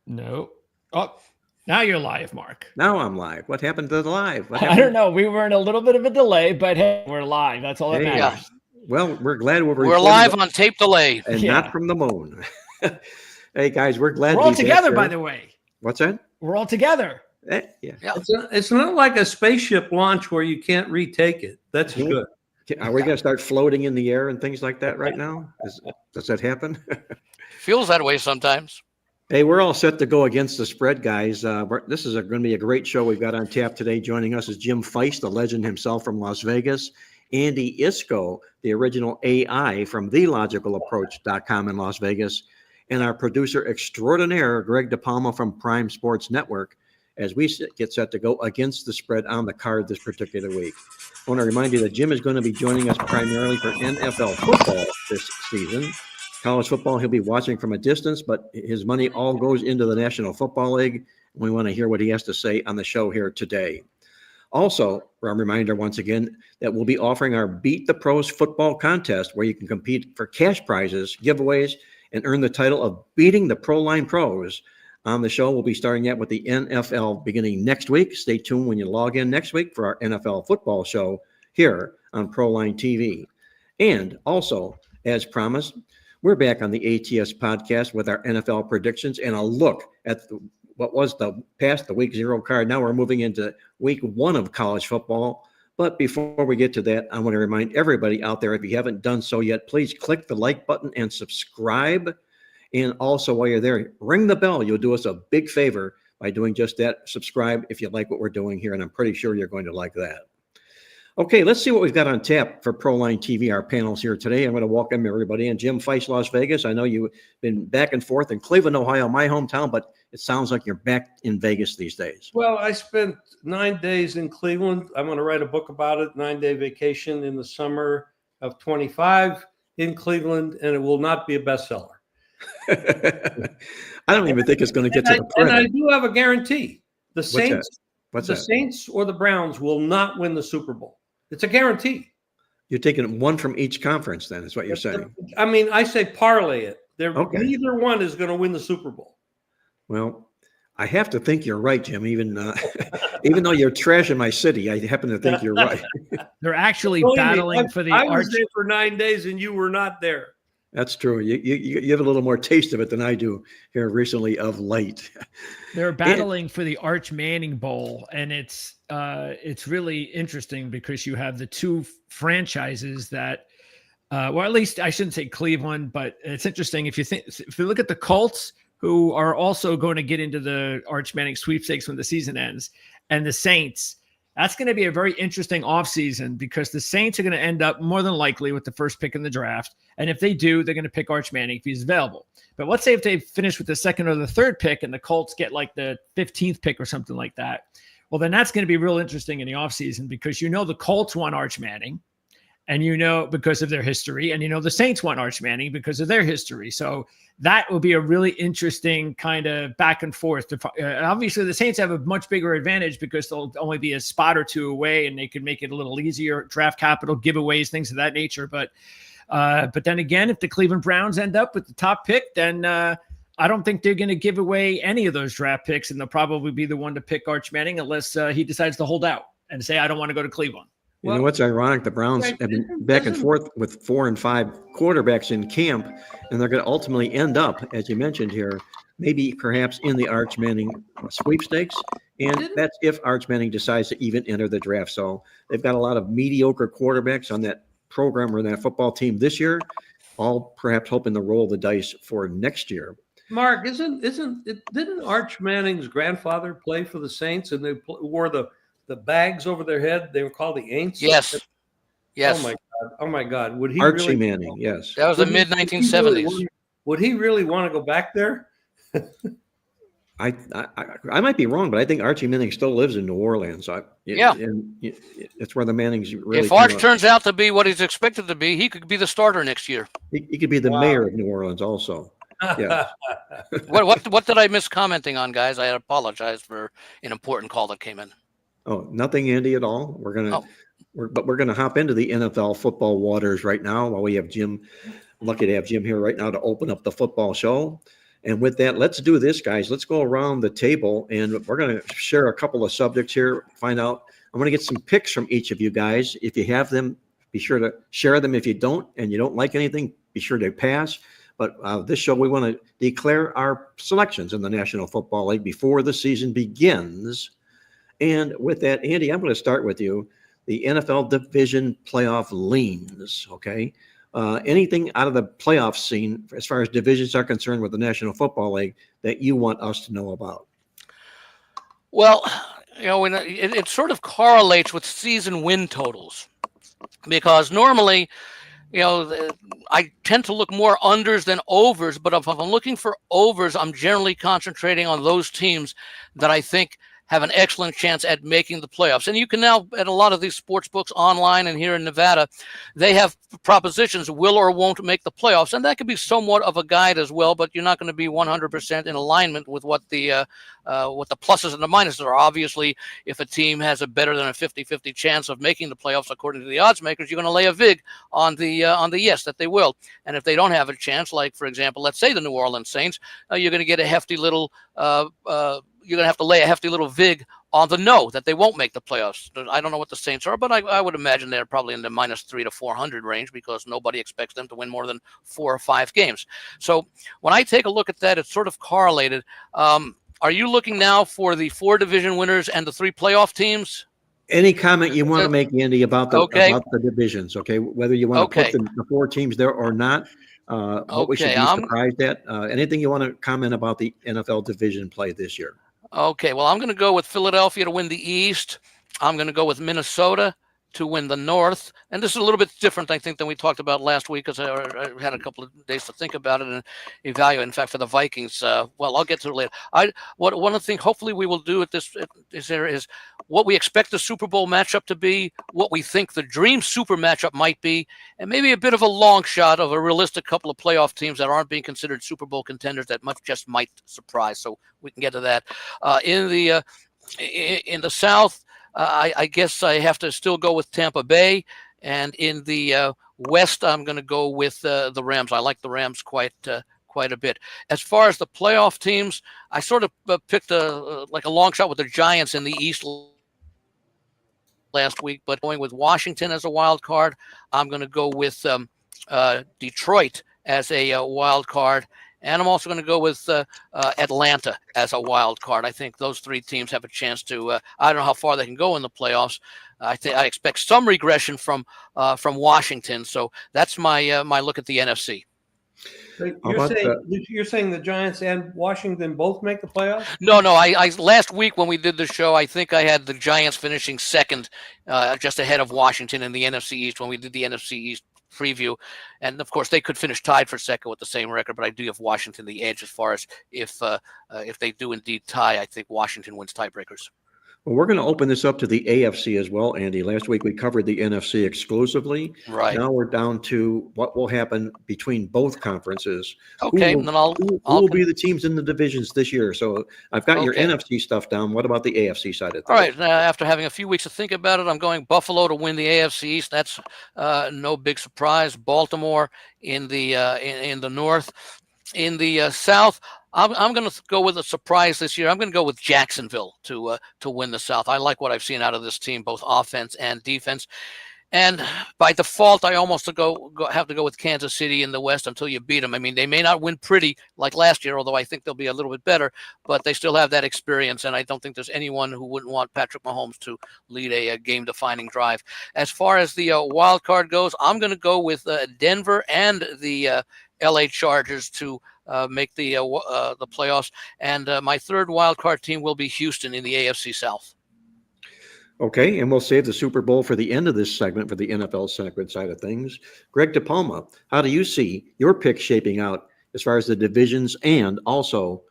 No. Oh, now you're live, Mark. Now I'm live. What happened to the live? I don't know. We were in a little bit of a delay, but hey, we're live. That's all that Hey, matters. well, we're glad We're live on tape delay. and not from the moon. Hey, guys, we're glad We're to all be together, back by here. the way. What's that? We're all together. Yeah. It's not like a spaceship launch where you can't retake it. That's good. Are we going to start floating in the air and things like that right now? Does that happen? Feels that way sometimes. Hey, we're all set to go against the spread, guys. This is going to be a great show we've got on tap today. Joining us is Jim Feist, the legend himself from Las Vegas. Andy Iskoe, the original AI from TheLogicalApproach.com in Las Vegas. And our producer extraordinaire, Greg DePalma from Prime Sports Network, as we get set to go against the spread on the card this particular week. I want to remind you that Jim is going to be joining us primarily for NFL football this season. College football, he'll be watching from a distance, but his money all goes into the National Football League. We want to hear what he has to say on the show here today. Also, a reminder once again that we'll be offering our Beat the Pros football contest where you can compete for cash prizes, giveaways, and earn the title of Beating the Pro Line Pros. On the show, we'll be starting out with the NFL beginning next week. Stay tuned when you log in next week for our NFL football show here on ProLine TV. And also, as promised, we're back on the ATS podcast with our NFL predictions and a look at what was the week 0 card. Now we're moving into week 1 of college football. But before we get to that, I want to remind everybody out there, if you haven't done so yet, please click the like button and subscribe. And also, while you're there, ring the bell. You'll do us a big favor by doing just that. Subscribe if you like what we're doing here, and I'm pretty sure you're going to like that. Okay, let's see what we've got on tap for ProLine TV, our panels here today. I'm going to welcome everybody. And Jim Feist, Las Vegas. I know you've been back and forth in Cleveland, Ohio, my hometown, but it sounds like you're back in Vegas these days. Well, I spent 9 days in Cleveland. I'm going to write a book about it, 9-day vacation in the summer of 25 in Cleveland, and it will not be a bestseller. I don't even think it's going to get to the print. And I do have a guarantee. The Saints, What's that? Saints or the Browns will not win the Super Bowl. It's a guarantee. You're taking one from each conference, then, is what you're saying. I mean, I say parlay it. Okay. Neither one is going to win the Super Bowl. Well, I have to think you're right, Jim. Even though you're trashing my city, I happen to think you're right. They're actually battling for the I was there for 9 days, and you were not there. That's true. You have a little more taste of it than I do here recently of late. They're battling for the Arch Manning Bowl, and it's really interesting because you have the two franchises that, well, at least I shouldn't say Cleveland, but it's interesting if you look at the Colts, who are also going to get into the Arch Manning sweepstakes when the season ends, and the Saints. That's going to be a very interesting offseason because the Saints are going to end up more than likely with the first pick in the draft. And if they do, they're going to pick Arch Manning if he's available. But let's say if they finish with the second or the third pick and the Colts get like the 15th pick or something like that, well, then that's going to be real interesting in the offseason because the Colts want Arch Manning. And because of their history, and the Saints want Arch Manning because of their history. So that will be a really interesting kind of back and forth. Obviously, the Saints have a much bigger advantage because they'll only be a spot or two away, and they can make it a little easier. Draft capital, giveaways, things of that nature. But then again, if the Cleveland Browns end up with the top pick, then I don't think they're going to give away any of those draft picks, and they'll probably be the one to pick Arch Manning unless he decides to hold out and say, I don't want to go to Cleveland. You know what's ironic? The Browns have been back and forth with 4 and 5 quarterbacks in camp, and they're going to ultimately end up, as you mentioned here, maybe perhaps in the Arch Manning sweepstakes. And that's if Arch Manning decides to even enter the draft. So they've got a lot of mediocre quarterbacks on that program or that football team this year, all perhaps hoping to roll the dice for next year. Mark, didn't Arch Manning's grandfather play for the Saints and they wore the bags over their head? They were called the Aints. Yes. Oh my God. Would he Archie really, Manning? Yes. That was the mid 1970s. Would he really want to go back there? I might be wrong, but I think Archie Manning still lives in New Orleans. Yeah. And it's where the Mannings really. If Arch turns out to be what he's expected to be, he could be the starter next year. He could be the mayor of New Orleans also. Yeah. What did I miss commenting on, guys? I apologize for an important call that came in. Oh, nothing, Andy, at all. We're gonna hop into the NFL football waters right now while we have Jim. Lucky to have Jim here right now to open up the football show. And with that, let's do this, guys. Let's go around the table, and we're going to share a couple of subjects here, find out. I'm going to get some picks from each of you guys. If you have them, be sure to share them. If you don't, and you don't like anything, be sure to pass. But this show, we want to declare our selections in the National Football League before the season begins. And with that, Andy, I'm going to start with you. The NFL division playoff leans, okay? Anything out of the playoff scene as far as divisions are concerned with the National Football League that you want us to know about? Well, when it sort of correlates with season win totals, because normally, I tend to look more unders than overs, but if I'm looking for overs, I'm generally concentrating on those teams that I think have an excellent chance at making the playoffs. And you can now, at a lot of these sports books online and here in Nevada, they have propositions will or won't make the playoffs. And that could be somewhat of a guide as well, but you're not going to be 100% in alignment with what the pluses and the minuses are. Obviously, if a team has a better than a 50-50 chance of making the playoffs, according to the odds makers, you're going to lay a vig on the yes that they will. And if they don't have a chance, like, for example, let's say the New Orleans Saints, you're going to get a hefty little you're going to have to lay a hefty little vig on the no that they won't make the playoffs. I don't know what the Saints are, but I would imagine they're probably in the -3 to 400 range because nobody expects them to win more than 4 or 5 games. So when I take a look at that, it's sort of correlated. Are you looking now for the 4 division winners and the 3 playoff teams? Any comment you want to make, Andy, about the divisions, okay? Whether you want to put the 4 teams there or not, what we should be surprised at. Anything you want to comment about the NFL division play this year? Okay, well, I'm going to go with Philadelphia to win the East. I'm going to go with Minnesota to win the North. And this is a little bit different, I think, than we talked about last week because I had a couple of days to think about it and evaluate. In fact, for the Vikings, well, I'll get to it later. One of the things hopefully we will do at this is what we expect the Super Bowl matchup to be, what we think the dream super matchup might be, and maybe a bit of a long shot of a realistic couple of playoff teams that aren't being considered Super Bowl contenders that just might surprise. So we can get to that. In the South, I guess I have to still go with Tampa Bay. And in the West, I'm going to go with the Rams. I like the Rams quite a bit. As far as the playoff teams, I sort of picked a long shot with the Giants in the East last week, but going with Washington as a wild card, I'm going to go with Detroit as a wild card. And I'm also going to go with Atlanta as a wild card. I think those 3 teams have a chance to. I don't know how far they can go in the playoffs. I expect some regression from Washington. So that's my look at the NFC. You're saying the Giants and Washington both make the playoffs? No. I last week when we did the show, I think I had the Giants finishing second, just ahead of Washington in the NFC East when we did the NFC East preview, and of course they could finish tied for second with the same record, but I do give Washington the edge as far as if they do indeed tie. I think Washington wins tiebreakers. Well, we're going to open this up to the AFC as well, Andy. Last week we covered the NFC exclusively. Right. Now we're down to what will happen between both conferences. Okay. Who will be the teams in the divisions this year? So I've got your NFC stuff down. What about the AFC side of things? All right. After having a few weeks to think about it, I'm going Buffalo to win the AFC East. That's no big surprise. Baltimore in the North. In the South, I'm going to go with a surprise this year. I'm going to go with Jacksonville to win the South. I like what I've seen out of this team, both offense and defense. And by default, I almost have to go with Kansas City in the West until you beat them. I mean, they may not win pretty like last year, although I think they'll be a little bit better, but they still have that experience. And I don't think there's anyone who wouldn't want Patrick Mahomes to lead a game-defining drive. As far as the wild card goes, I'm going to go with Denver and the LA Chargers to make the playoffs. And my third wild card team will be Houston in the AFC South. Okay, and we'll save the Super Bowl for the end of this segment for the NFL segment side of things. Greg DePalma, how do you see your pick shaping out as far as the divisions and also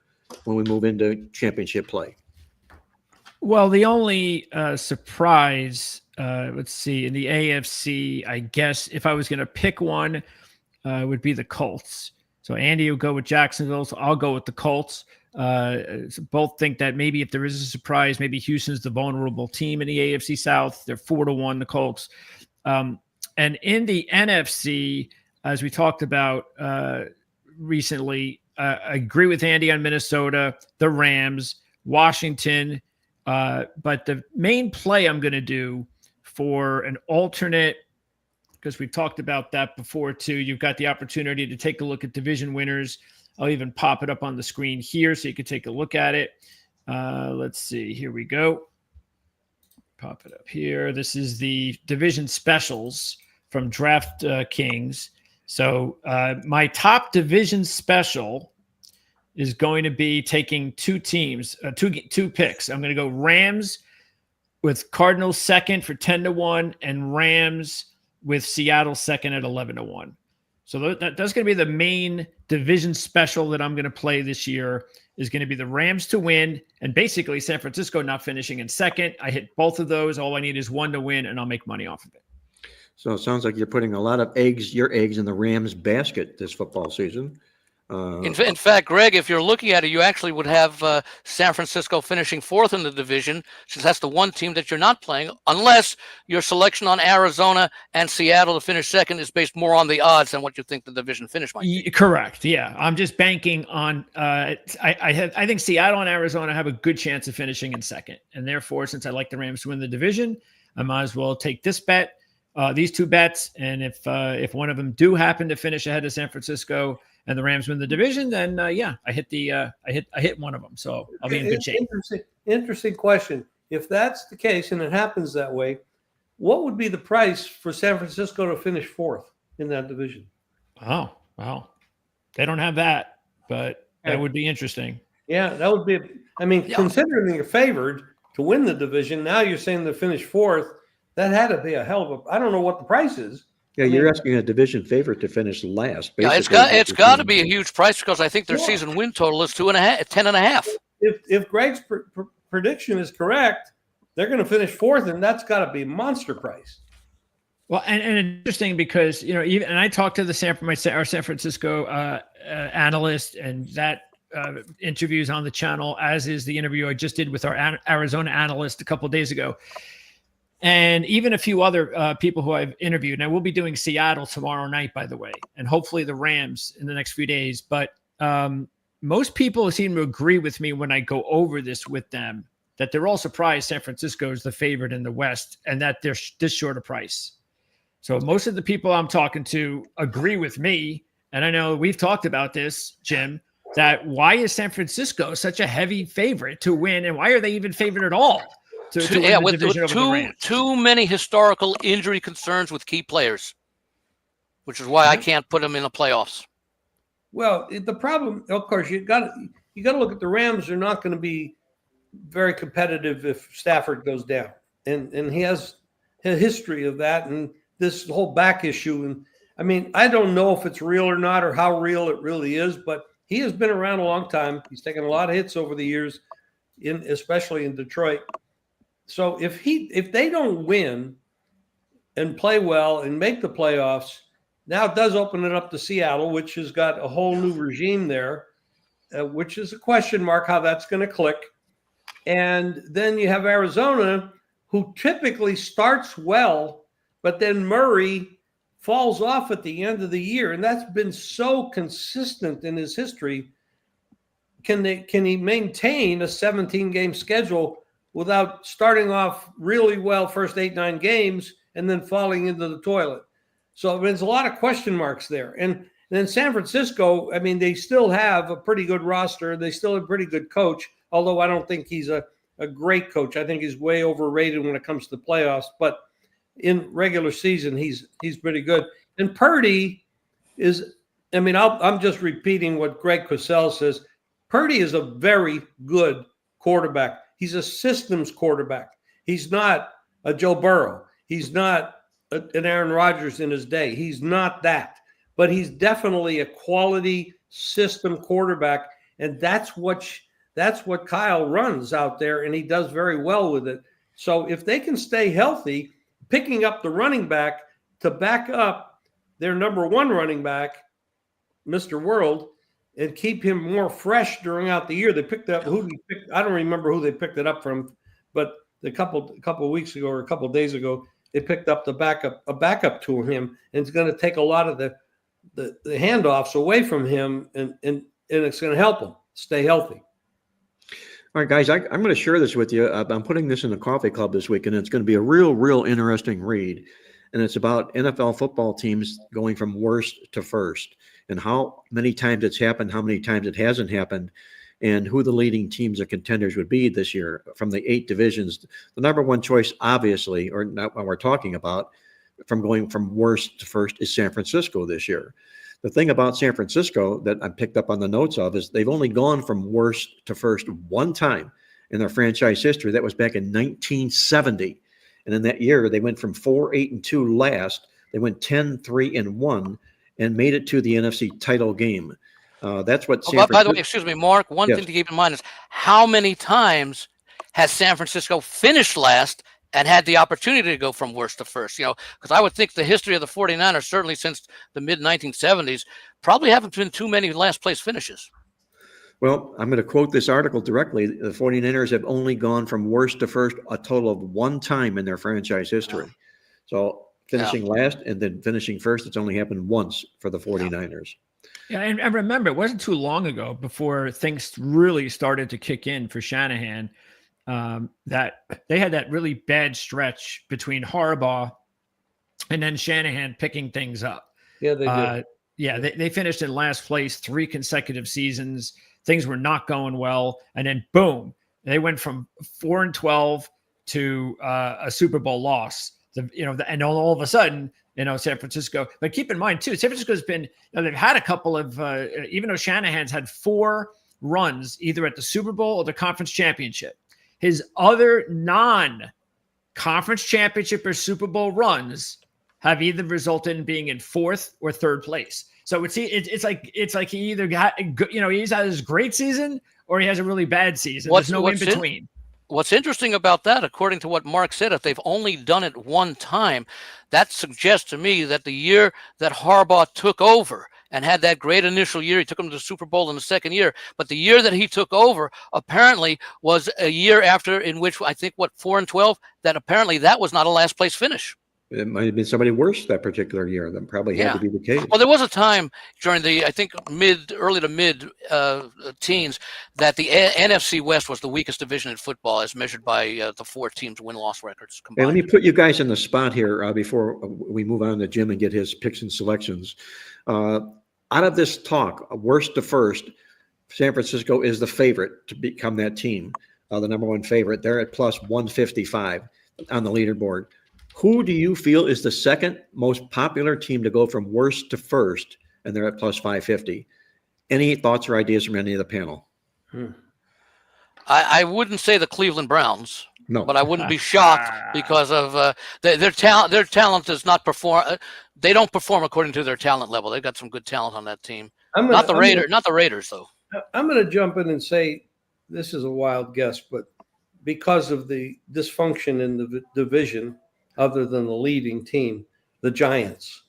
when we move into championship play? Well, the only surprise, let's see, in the AFC, I guess if I was going to pick one, would be the Colts. So Andy will go with Jacksonville. So I'll go with the Colts. Both think that maybe if there is a surprise, maybe Houston's the vulnerable team in the AFC South. They're 4-1, the Colts. And in the NFC, as we talked about recently, I agree with Andy on Minnesota, the Rams, Washington. But the main play I'm going to do for an alternate, because we've talked about that before too. You've got the opportunity to take a look at division winners. I'll even pop it up on the screen here so you can take a look at it. Let's see. Here we go. Pop it up here. This is the division specials from Draft Kings. So my top division special is going to be taking two teams, two picks. I'm going to go Rams with Cardinals second for 10-1 and Rams with Seattle second at 11-1. So that's going to be the main division special that I'm going to play this year, is going to be the Rams to win and basically San Francisco not finishing in second. I hit both of those. All I need is one to win and I'll make money off of it. So it sounds like you're putting a lot of your eggs in the Rams basket this football season. In fact, Greg, if you're looking at it, you actually would have San Francisco finishing fourth in the division, since that's the one team that you're not playing, unless your selection on Arizona and Seattle to finish second is based more on the odds than what you think the division finish might be. Correct. Yeah, I'm just banking on. I think Seattle and Arizona have a good chance of finishing in second, and therefore, since I like the Rams to win the division, I might as well take this bet, these two bets, and if one of them do happen to finish ahead of San Francisco and the Rams win the division, then I hit one of them. So I'll be in good shape. Interesting question. If that's the case and it happens that way, what would be the price for San Francisco to finish fourth in that division? Oh, wow. They don't have that, but that would be interesting. Yeah, that would be. Considering you're favored to win the division, now you're saying to finish fourth. That had to be a hell of a. I don't know what the price is. Yeah, you're asking a division favorite to finish last. Yeah, it's got to be a huge price, because I think their season win total is 10.5. If Greg's prediction is correct, they're going to finish fourth, and that's got to be a monster price. Well, and interesting because even I talked to our San Francisco analyst, and that interview's on the channel, as is the interview I just did with our Arizona analyst a couple of days ago. And even a few other people who I've interviewed. And I will be doing Seattle tomorrow night, by the way, and hopefully the Rams in the next few days. But most people seem to agree with me when I go over this with them, that they're all surprised San Francisco is the favorite in the West and that they're this short a price. So most of the people I'm talking to agree with me. And I know we've talked about this, Jim, that why is San Francisco such a heavy favorite to win? And why are they even favored at all? With too many historical injury concerns with key players, which is why I can't put them in the playoffs. Well, the problem, of course, you got to look at the Rams. They're not going to be very competitive if Stafford goes down, and he has a history of that, and this whole back issue. And I don't know if it's real or not, or how real it really is, but he has been around a long time. He's taken a lot of hits over the years, especially in Detroit. So if they don't win and play well and make the playoffs, now it does open it up to Seattle, which has got a whole new regime there, which is a question mark how that's going to click. And then you have Arizona, who typically starts well, but then Murray falls off at the end of the year, and that's been so consistent in his history. Can he maintain a 17-game schedule without starting off really well first 8-9 games and then falling into the toilet? So there's a lot of question marks there. And then San Francisco, they still have a pretty good roster. They still have a pretty good coach, although I don't think he's a great coach. I think he's way overrated when it comes to the playoffs. But in regular season, he's pretty good. And Purdy is, I'm just repeating what Greg Cosell says. Purdy is a very good quarterback. He's a systems quarterback. He's not a Joe Burrow. He's not an Aaron Rodgers in his day. He's not that. But he's definitely a quality system quarterback, and that's what Kyle runs out there, and he does very well with it. So if they can stay healthy, picking up the running back to back up their number one running back, Mr. World, and keep him more fresh throughout the year. They picked up I don't remember who they picked it up from, but a couple of weeks ago or a couple of days ago, they picked up a backup to him, and it's going to take a lot of the handoffs away from him. And and it's going to help them stay healthy. All right, guys, I'm going to share this with you. I'm putting this in the coffee club this week, and it's going to be a real interesting read. And it's about NFL football teams going from worst to first, and how many times it's happened, how many times it hasn't happened, and who the leading teams or contenders would be this year from the 8 divisions. The number one choice, obviously, or not what we're talking about, from going from worst to first is San Francisco this year. The thing about San Francisco that I picked up on the notes of is they've only gone from worst to first one time in their franchise history. That was back in 1970. And in that year, they went from 4-8-2 last. They went 10-3-1 and made it to the NFC title game. That's what. By the way, excuse me, Mark. One thing to keep in mind is how many times has San Francisco finished last and had the opportunity to go from worst to first? Because I would think the history of the 49ers, certainly since the mid-1970s, probably haven't been too many last place finishes. Well, I'm going to quote this article directly. The 49ers have only gone from worst to first a total of one time in their franchise history. So finishing last and then finishing first, it's only happened once for the 49ers. Yeah, and remember, it wasn't too long ago before things really started to kick in for Shanahan, that they had that really bad stretch between Harbaugh and then Shanahan picking things up. Yeah, they did. Yeah, they finished in last place 3 consecutive seasons. Things were not going well. And then boom, they went from 4-12 to a Super Bowl loss. And all of a sudden, San Francisco. But keep in mind too, San Francisco's been, they've had a couple of, even though Shanahan's had 4 runs either at the Super Bowl or the conference championship, his other non-conference championship or Super Bowl runs have either resulted in being in 4th or 3rd place. So it's like he either got, he's had his great season or he has a really bad season. There's no in between. What's interesting about that, according to what Mark said, if they've only done it one time, that suggests to me that the year that Harbaugh took over and had that great initial year, he took them to the Super Bowl in the second year, but the year that he took over apparently was a year after in which I think 4-12, that apparently that was not a last place finish. It might have been somebody worse that particular year. That probably had to be the case. Well, there was a time during the, I think, early to mid teens that the NFC West was the weakest division in football as measured by the 4 teams' win-loss records combined. Hey, let me put you guys in the spot here before we move on to Jim and get his picks and selections. Out of this talk, worst to first, San Francisco is the favorite to become that team, the number one favorite. They're at plus 155 on the leaderboard. Who do you feel is the second most popular team to go from worst to first? And they're at plus 550. Any thoughts or ideas from any of the panel? I wouldn't say the Cleveland Browns. No, but I wouldn't be shocked because of their talent. Their talent does not perform. They don't perform according to their talent level. They've got some good talent on that team. Not the Raiders, though. I'm going to jump in and say this is a wild guess, but because of the dysfunction in the division, other than the leading team, the Giants.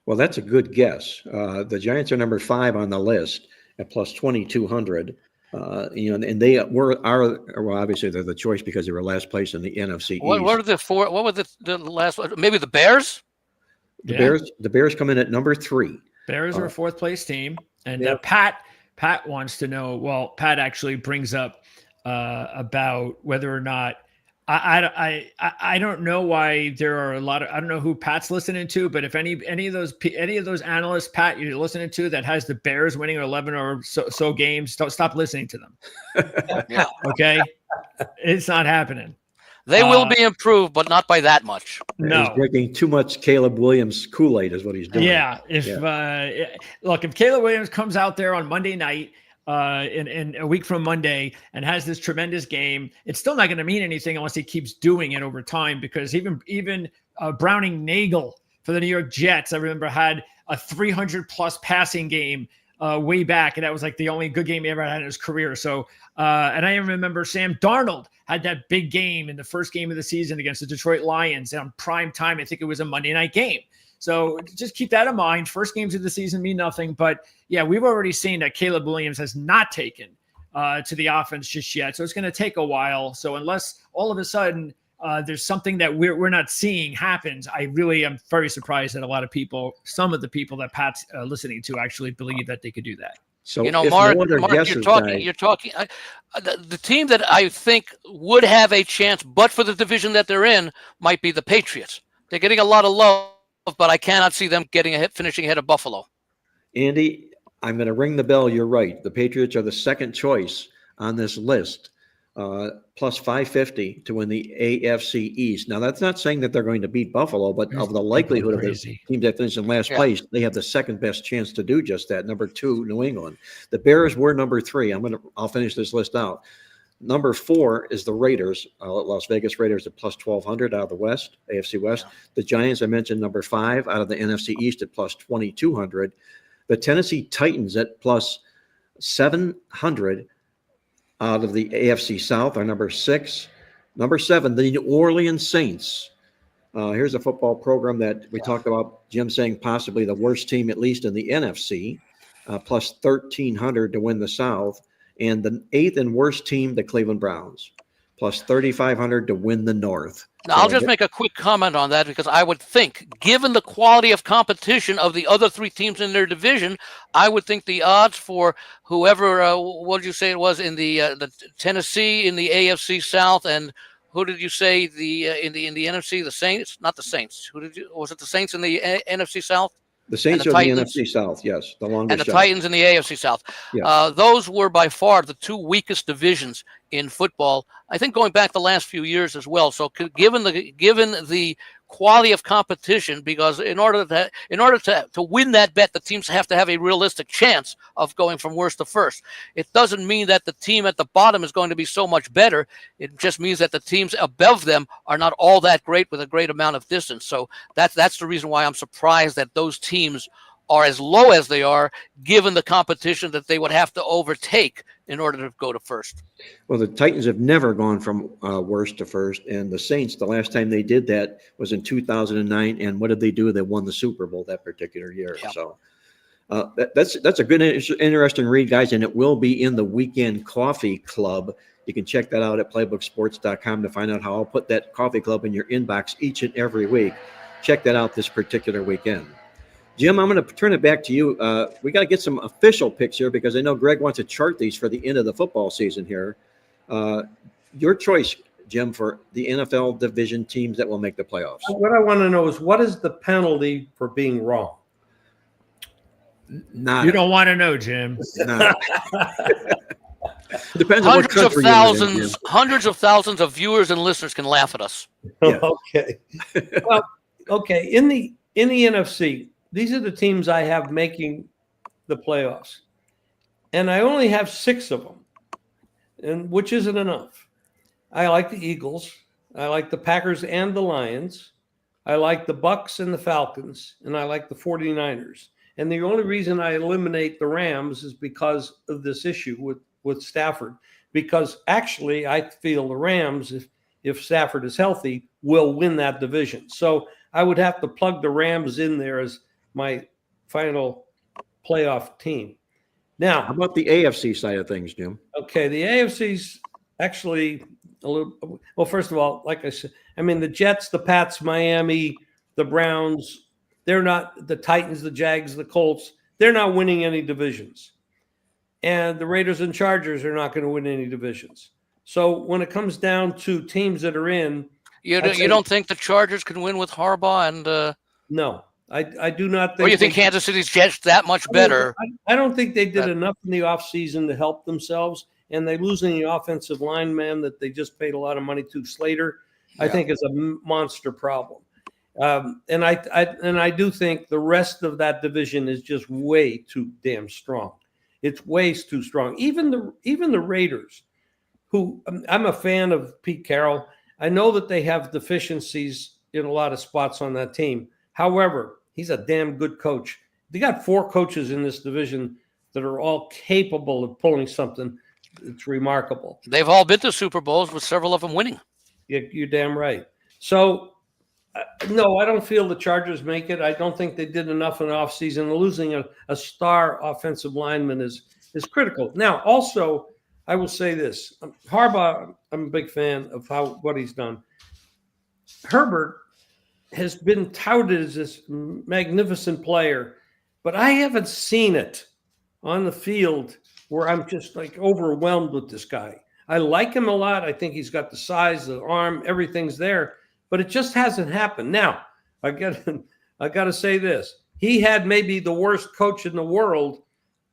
Well, that's a good guess. The Giants are number 5 on the list at plus 2,200. And they are obviously they're the choice because they were last place in the NFC East. What are the 4? What were the last one? Maybe the Bears? The Bears come in at number 3. Bears are a 4th place team. And Pat wants to know, well, Pat actually brings up about whether or not I don't know why there are a lot of, I don't know who Pat's listening to, but if any of those analysts, Pat, you're listening to that has the Bears winning 11 or so games, don't stop listening to them. Okay. It's not happening. They will be improved, but not by that much. No. He's drinking too much Caleb Williams Kool-Aid is what he's doing. Yeah. If Caleb Williams comes out there on Monday night, in a week from Monday and has this tremendous game, it's still not going to mean anything unless he keeps doing it over time, because even Browning Nagel for the New York Jets, I remember, had a 300+ passing game way back, and that was like the only good game he ever had in his career. So, and I even remember Sam Darnold had that big game in the first game of the season against the Detroit Lions on prime time. I think it was a Monday night game. So just keep that in mind. First games of the season mean nothing. But, yeah, we've already seen that Caleb Williams has not taken to the offense just yet. So it's going to take a while. So unless all of a sudden there's something that we're not seeing happens, I really am very surprised that some of the people that Pat's listening to actually believe that they could do that. So You know, if Mark, no other Mark, guesses, you're talking. The team that I think would have a chance, but for the division that they're in, might be the Patriots. They're getting a lot of love, but I cannot see them finishing ahead of Buffalo. Andy, I'm going to ring the bell. You're right. The Patriots are the second choice on this list, plus 550 to win the AFC East. Now, that's not saying that they're going to beat Buffalo, but of the likelihood of the teams that finish in last place, they have the second best chance to do just that. Number 2, New England. The Bears were number 3. I'll finish this list out. Number 4 is the Raiders, Las Vegas Raiders at plus 1,200 out of the West, AFC West. Yeah. The Giants, I mentioned, number 5 out of the NFC East at plus 2,200. The Tennessee Titans at plus 700 out of the AFC South are number 6. Number 7, the New Orleans Saints. Here's a football program that we talked about, Jim saying possibly the worst team, at least in the NFC, plus 1,300 to win the South. And the 8th and worst team, the Cleveland Browns, plus 3,500 to win the North. Now, I'll just make a quick comment on that because I would think, given the quality of competition of the other 3 teams in their division, I would think the odds for whoever, what did you say it was in the Tennessee in the AFC South, and who did you say in the NFC, the Saints? Not the Saints. Was it the Saints in the NFC South? The Saints are the NFC South, yes, the longest. And the Titans in the AFC South. Yes. Those were by far the 2 weakest divisions in football, I think, going back the last few years as well. So given the quality of competition, because in order to win that bet, the teams have to have a realistic chance of going from worst to first. It doesn't mean that the team at the bottom is going to be so much better. It just means that the teams above them are not all that great with a great amount of distance. So that's the reason why I'm surprised that those teams are as low as they are, given the competition that they would have to overtake in order to go to first. Well, the Titans have never gone from worst to first, and the Saints, the last time they did that was in 2009, and what did they do? They won the Super Bowl that particular year. Yeah. So that's a good, interesting read, guys, and it will be in the Weekend Coffee Club. You can check that out at playbooksports.com to find out how I'll put that coffee club in your inbox each and every week. Check that out this particular weekend. Jim, I'm going to turn it back to you. We got to get some official picks here because I know Greg wants to chart these for the end of the football season here. Your choice, Jim, for the NFL division teams that will make the playoffs. What I want to know is, what is the penalty for being wrong? You don't want to know, Jim. Depends on what country you're in, hundreds of thousands of viewers and listeners can laugh at us. Yeah. Okay. Well, okay. In the NFC, these are the teams I have making the playoffs, and I only have 6 of them, and which isn't enough. I like the Eagles. I like the Packers and the Lions. I like the Bucks and the Falcons, and I like the 49ers. And the only reason I eliminate the Rams is because of this issue with Stafford, because actually I feel the Rams, if Stafford is healthy, will win that division. So I would have to plug the Rams in there as my final playoff team. Now, how about the AFC side of things, Jim? Okay, the AFC's actually a little. Well, first of all, like I said, I mean the Jets, the Pats, Miami, the Browns. They're not the Titans, the Jags, the Colts. They're not winning any divisions, and the Raiders and Chargers are not going to win any divisions. So when it comes down to teams that are in, you don't think the Chargers can win with Harbaugh and? No. I do not think. Or you think Kansas City's Jets that much better? I don't think they did enough in the offseason to help themselves, and they losing the offensive lineman that they just paid a lot of money to, Slater, I think is a monster problem. And I do think the rest of that division is just way too damn strong. It's way too strong. Even the Raiders, who I'm a fan of Pete Carroll. I know that they have deficiencies in a lot of spots on that team. However, he's a damn good coach. They got 4 coaches in this division that are all capable of pulling something that's remarkable. They've all been to Super Bowls with several of them winning. You're damn right. So, no, I don't feel the Chargers make it. I don't think they did enough in the offseason. Losing a star offensive lineman is critical. Now, also, I will say this. Harbaugh, I'm a big fan of what he's done. Herbert has been touted as this magnificent player, but I haven't seen it. on the field where I'm just like overwhelmed with this guy. I like him a lot. I think he's got the size, the arm, everything's there, but it just hasn't happened. Now, I got to say this. He had maybe the worst coach in the world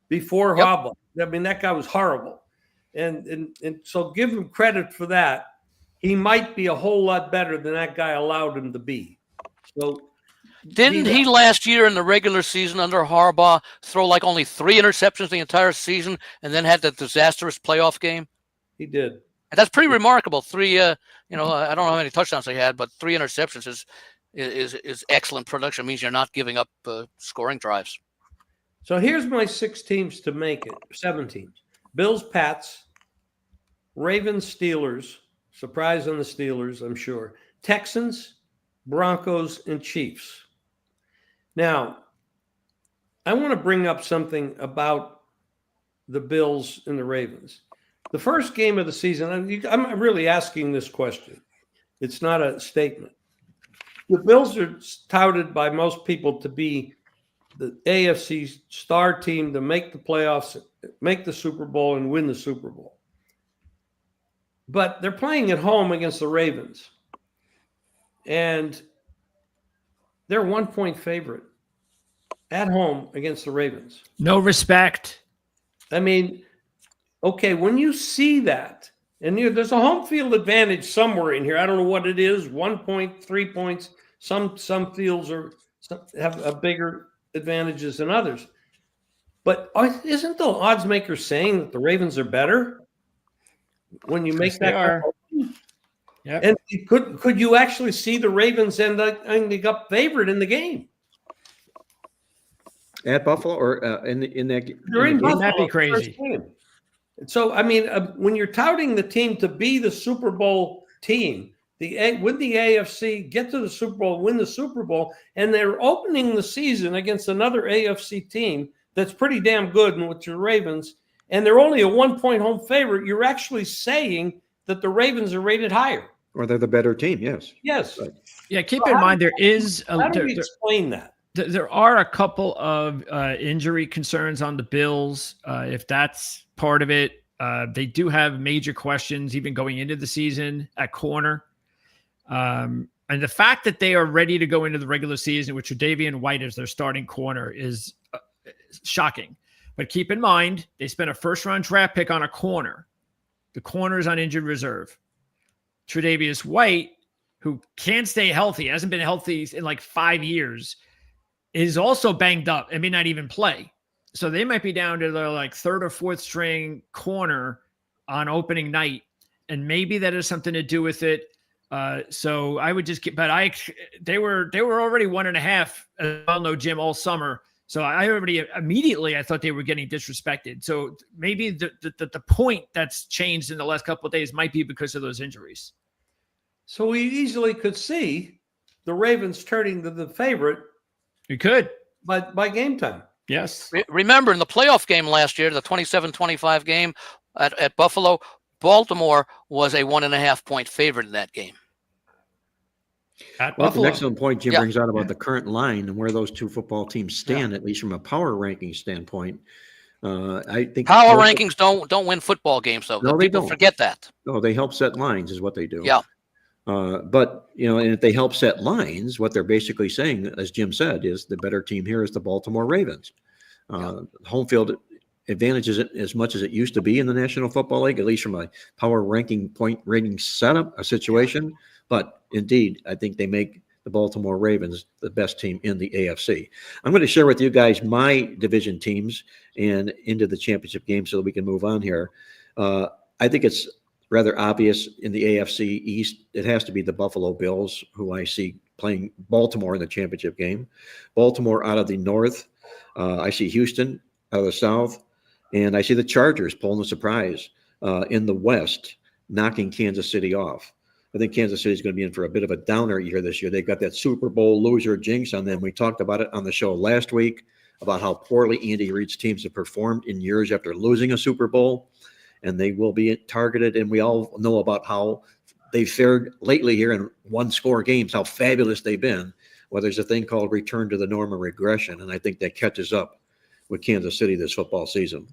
before Harbaugh. I mean, that guy was horrible. And so give him credit for that. He might be a whole lot better than that guy allowed him to be. So didn't he last year in the regular season under Harbaugh throw like only 3 interceptions the entire season and then had the disastrous playoff game? He did. And that's pretty remarkable. 3, I don't know how many touchdowns they had, but 3 interceptions is excellent production. It means you're not giving up scoring drives. So here's my 6 teams to make it. 7 teams. Bills, Pats, Ravens, Steelers. Surprise on the Steelers, I'm sure. Texans, Broncos, and Chiefs. Now, I want to bring up something about the Bills and the Ravens. The first game of the season, I'm really asking this question. It's not a statement. The Bills are touted by most people to be the AFC star team to make the playoffs, make the Super Bowl, and win the Super Bowl. But they're playing at home against the Ravens. And they're 1-point favorite at home against the Ravens. No respect. I mean, okay, when you see that, and there's a home field advantage somewhere in here. I don't know what it is, 1 point, 3 points. Some fields have a bigger advantages than others. But isn't the odds maker saying that the Ravens are better when you make that? Yeah. And could you actually see the Ravens ending up favorite in the game? At Buffalo or in that? You're in Buffalo. That'd be crazy. So, I mean, when you're touting the team to be the Super Bowl team, win the AFC, get to the Super Bowl, win the Super Bowl, and they're opening the season against another AFC team that's pretty damn good, and with your Ravens, and they're only a 1-point home favorite, you're actually saying that the Ravens are rated higher. Or they're the better team, yes. Yes. Right. Yeah, keep in mind there is How do you explain that? There are a couple of injury concerns on the Bills. If that's part of it, they do have major questions even going into the season at corner. And the fact that they are ready to go into the regular season with Tre'Davious White as their starting corner is shocking. But keep in mind, they spent a first-round draft pick on a corner. The corner is on injured reserve. Tre'Davious White, who can't stay healthy, hasn't been healthy in like 5 years, is also banged up and may not even play. So they might be down to their like 3rd or 4th string corner on opening night. And maybe that has something to do with it. So I would just get, but they were already 1.5, as well know Jim, all summer. So I already immediately, I thought they were getting disrespected. So maybe the point that's changed in the last couple of days might be because of those injuries. So we easily could see the Ravens turning to the favorite. You could. But by game time. Yes. Remember in the playoff game last year, the 27-25 game at Buffalo, Baltimore was a 1.5-point favorite in that game. Well, that's an excellent point Jim brings out about the current line and where those two football teams stand, at least from a power ranking standpoint. I think power rankings don't win football games, though. No, People forget that. No, they help set lines is what they do. Yeah. But, and if they help set lines, what they're basically saying, as Jim said, is the better team here is the Baltimore Ravens. Home field advantage isn't as much as it used to be in the National Football League, at least from a power ranking point rating setup, a situation. But indeed, I think they make the Baltimore Ravens the best team in the AFC. I'm going to share with you guys my division teams and into the championship game so that we can move on here. I think it's rather obvious in the AFC East. It has to be the Buffalo Bills, who I see playing Baltimore in the championship game. Baltimore out of the North. I see Houston out of the South. And I see the Chargers pulling the surprise in the West, knocking Kansas City off. I think Kansas City is going to be in for a bit of a downer year this year. They've got that Super Bowl loser jinx on them. We talked about it on the show last week about how poorly Andy Reid's teams have performed in years after losing a Super Bowl, and they will be targeted. And we all know about how they've fared lately here in one-score games, how fabulous they've been. Well, there's a thing called return to the norm or regression, and I think that catches up with Kansas City this football season.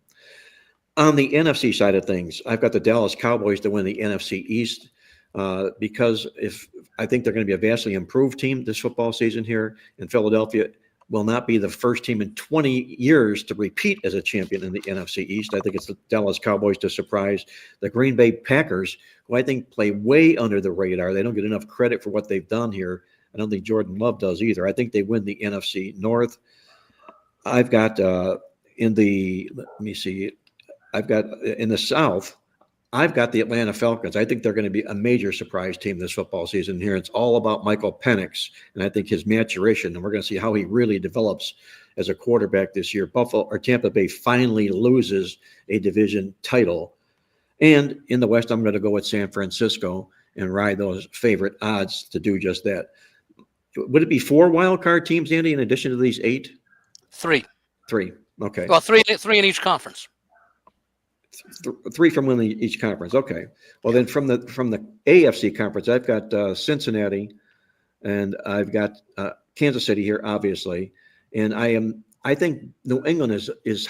On the NFC side of things, I've got the Dallas Cowboys to win the NFC East because I think they're going to be a vastly improved team this football season here, and Philadelphia will not be the first team in 20 years to repeat as a champion in the NFC East. I think it's the Dallas Cowboys to surprise the Green Bay Packers, who I think play way under the radar. They don't get enough credit for what they've done here. I don't think Jordan Love does either. I think they win the NFC North. I've got in the South, I've got the Atlanta Falcons. I think they're going to be a major surprise team this football season here. It's all about Michael Penix, and I think his maturation, and we're going to see how he really develops as a quarterback this year. Tampa Bay finally loses a division title. And in the West, I'm going to go with San Francisco and ride those favorite odds to do just that. Would it be 4 wild card teams, Andy, in addition to these 8? 3. 3. Okay. Well, three in each conference. 3 from within each conference. Okay. Well, then from the AFC conference, I've got Cincinnati, and I've got Kansas City here, obviously. And I think New England is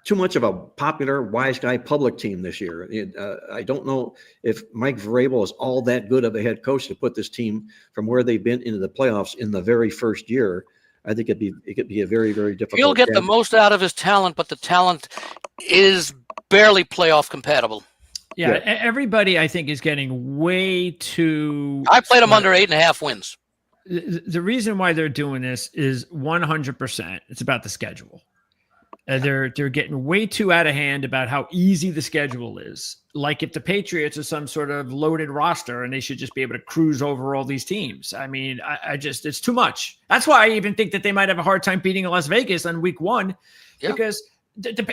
too much of a popular, wise guy public team this year. I don't know if Mike Vrabel is all that good of a head coach to put this team from where they've been into the playoffs in the very first year. I think it could be a very, very difficult. He'll get the most out of his talent, but the talent is barely playoff compatible. Yeah, everybody I think is getting way too. I played them under 8.5 wins. The reason why they're doing this is 100%. It's about the schedule. They're getting way too out of hand about how easy the schedule is. Like if the Patriots are some sort of loaded roster and they should just be able to cruise over all these teams. I mean, I just, it's too much. That's why I even think that they might have a hard time beating Las Vegas on week 1 because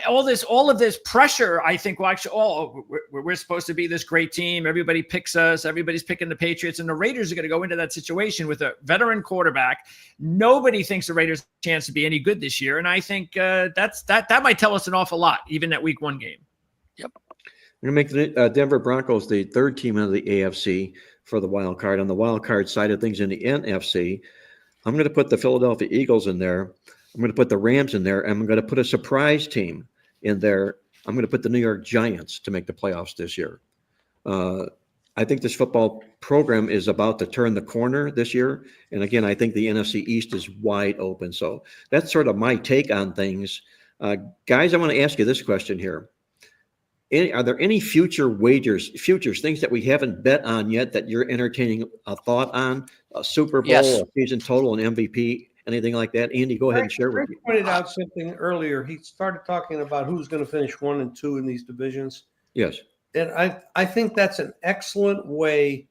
all of this pressure, I think, will actually, we're supposed to be this great team. Everybody picks us. Everybody's picking the Patriots, and the Raiders are going to go into that situation with a veteran quarterback. Nobody thinks the Raiders have a chance to be any good this year, and I think that might tell us an awful lot, even that week 1 game. Yep. We're going to make the Denver Broncos the 3rd team out of the AFC for the wild card. On the wild card side of things in the NFC, I'm going to put the Philadelphia Eagles in there. I'm going to put the Rams in there. And I'm going to put a surprise team in there. I'm going to put the New York Giants to make the playoffs this year. I think this football program is about to turn the corner this year. And again, I think the NFC East is wide open. So that's sort of my take on things. Guys, I want to ask you this question here. Are there any futures, things that we haven't bet on yet that you're entertaining a thought on? A Super Bowl, Yes. a season total, an MVP, anything like that? Andy, go ahead and share with Greg me. pointed out something earlier. He started talking about who's going to finish 1 and 2 in these divisions. Yes. And I think that's an excellent way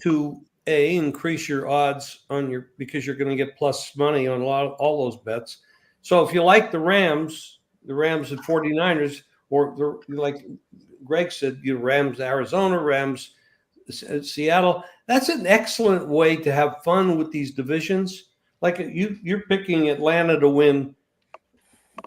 to increase your odds on because you're going to get plus money on all those bets. So if you like the Rams and 49ers, or like Greg said, Rams, Arizona, Rams, Seattle, that's an excellent way to have fun with these divisions. Like you're picking Atlanta to win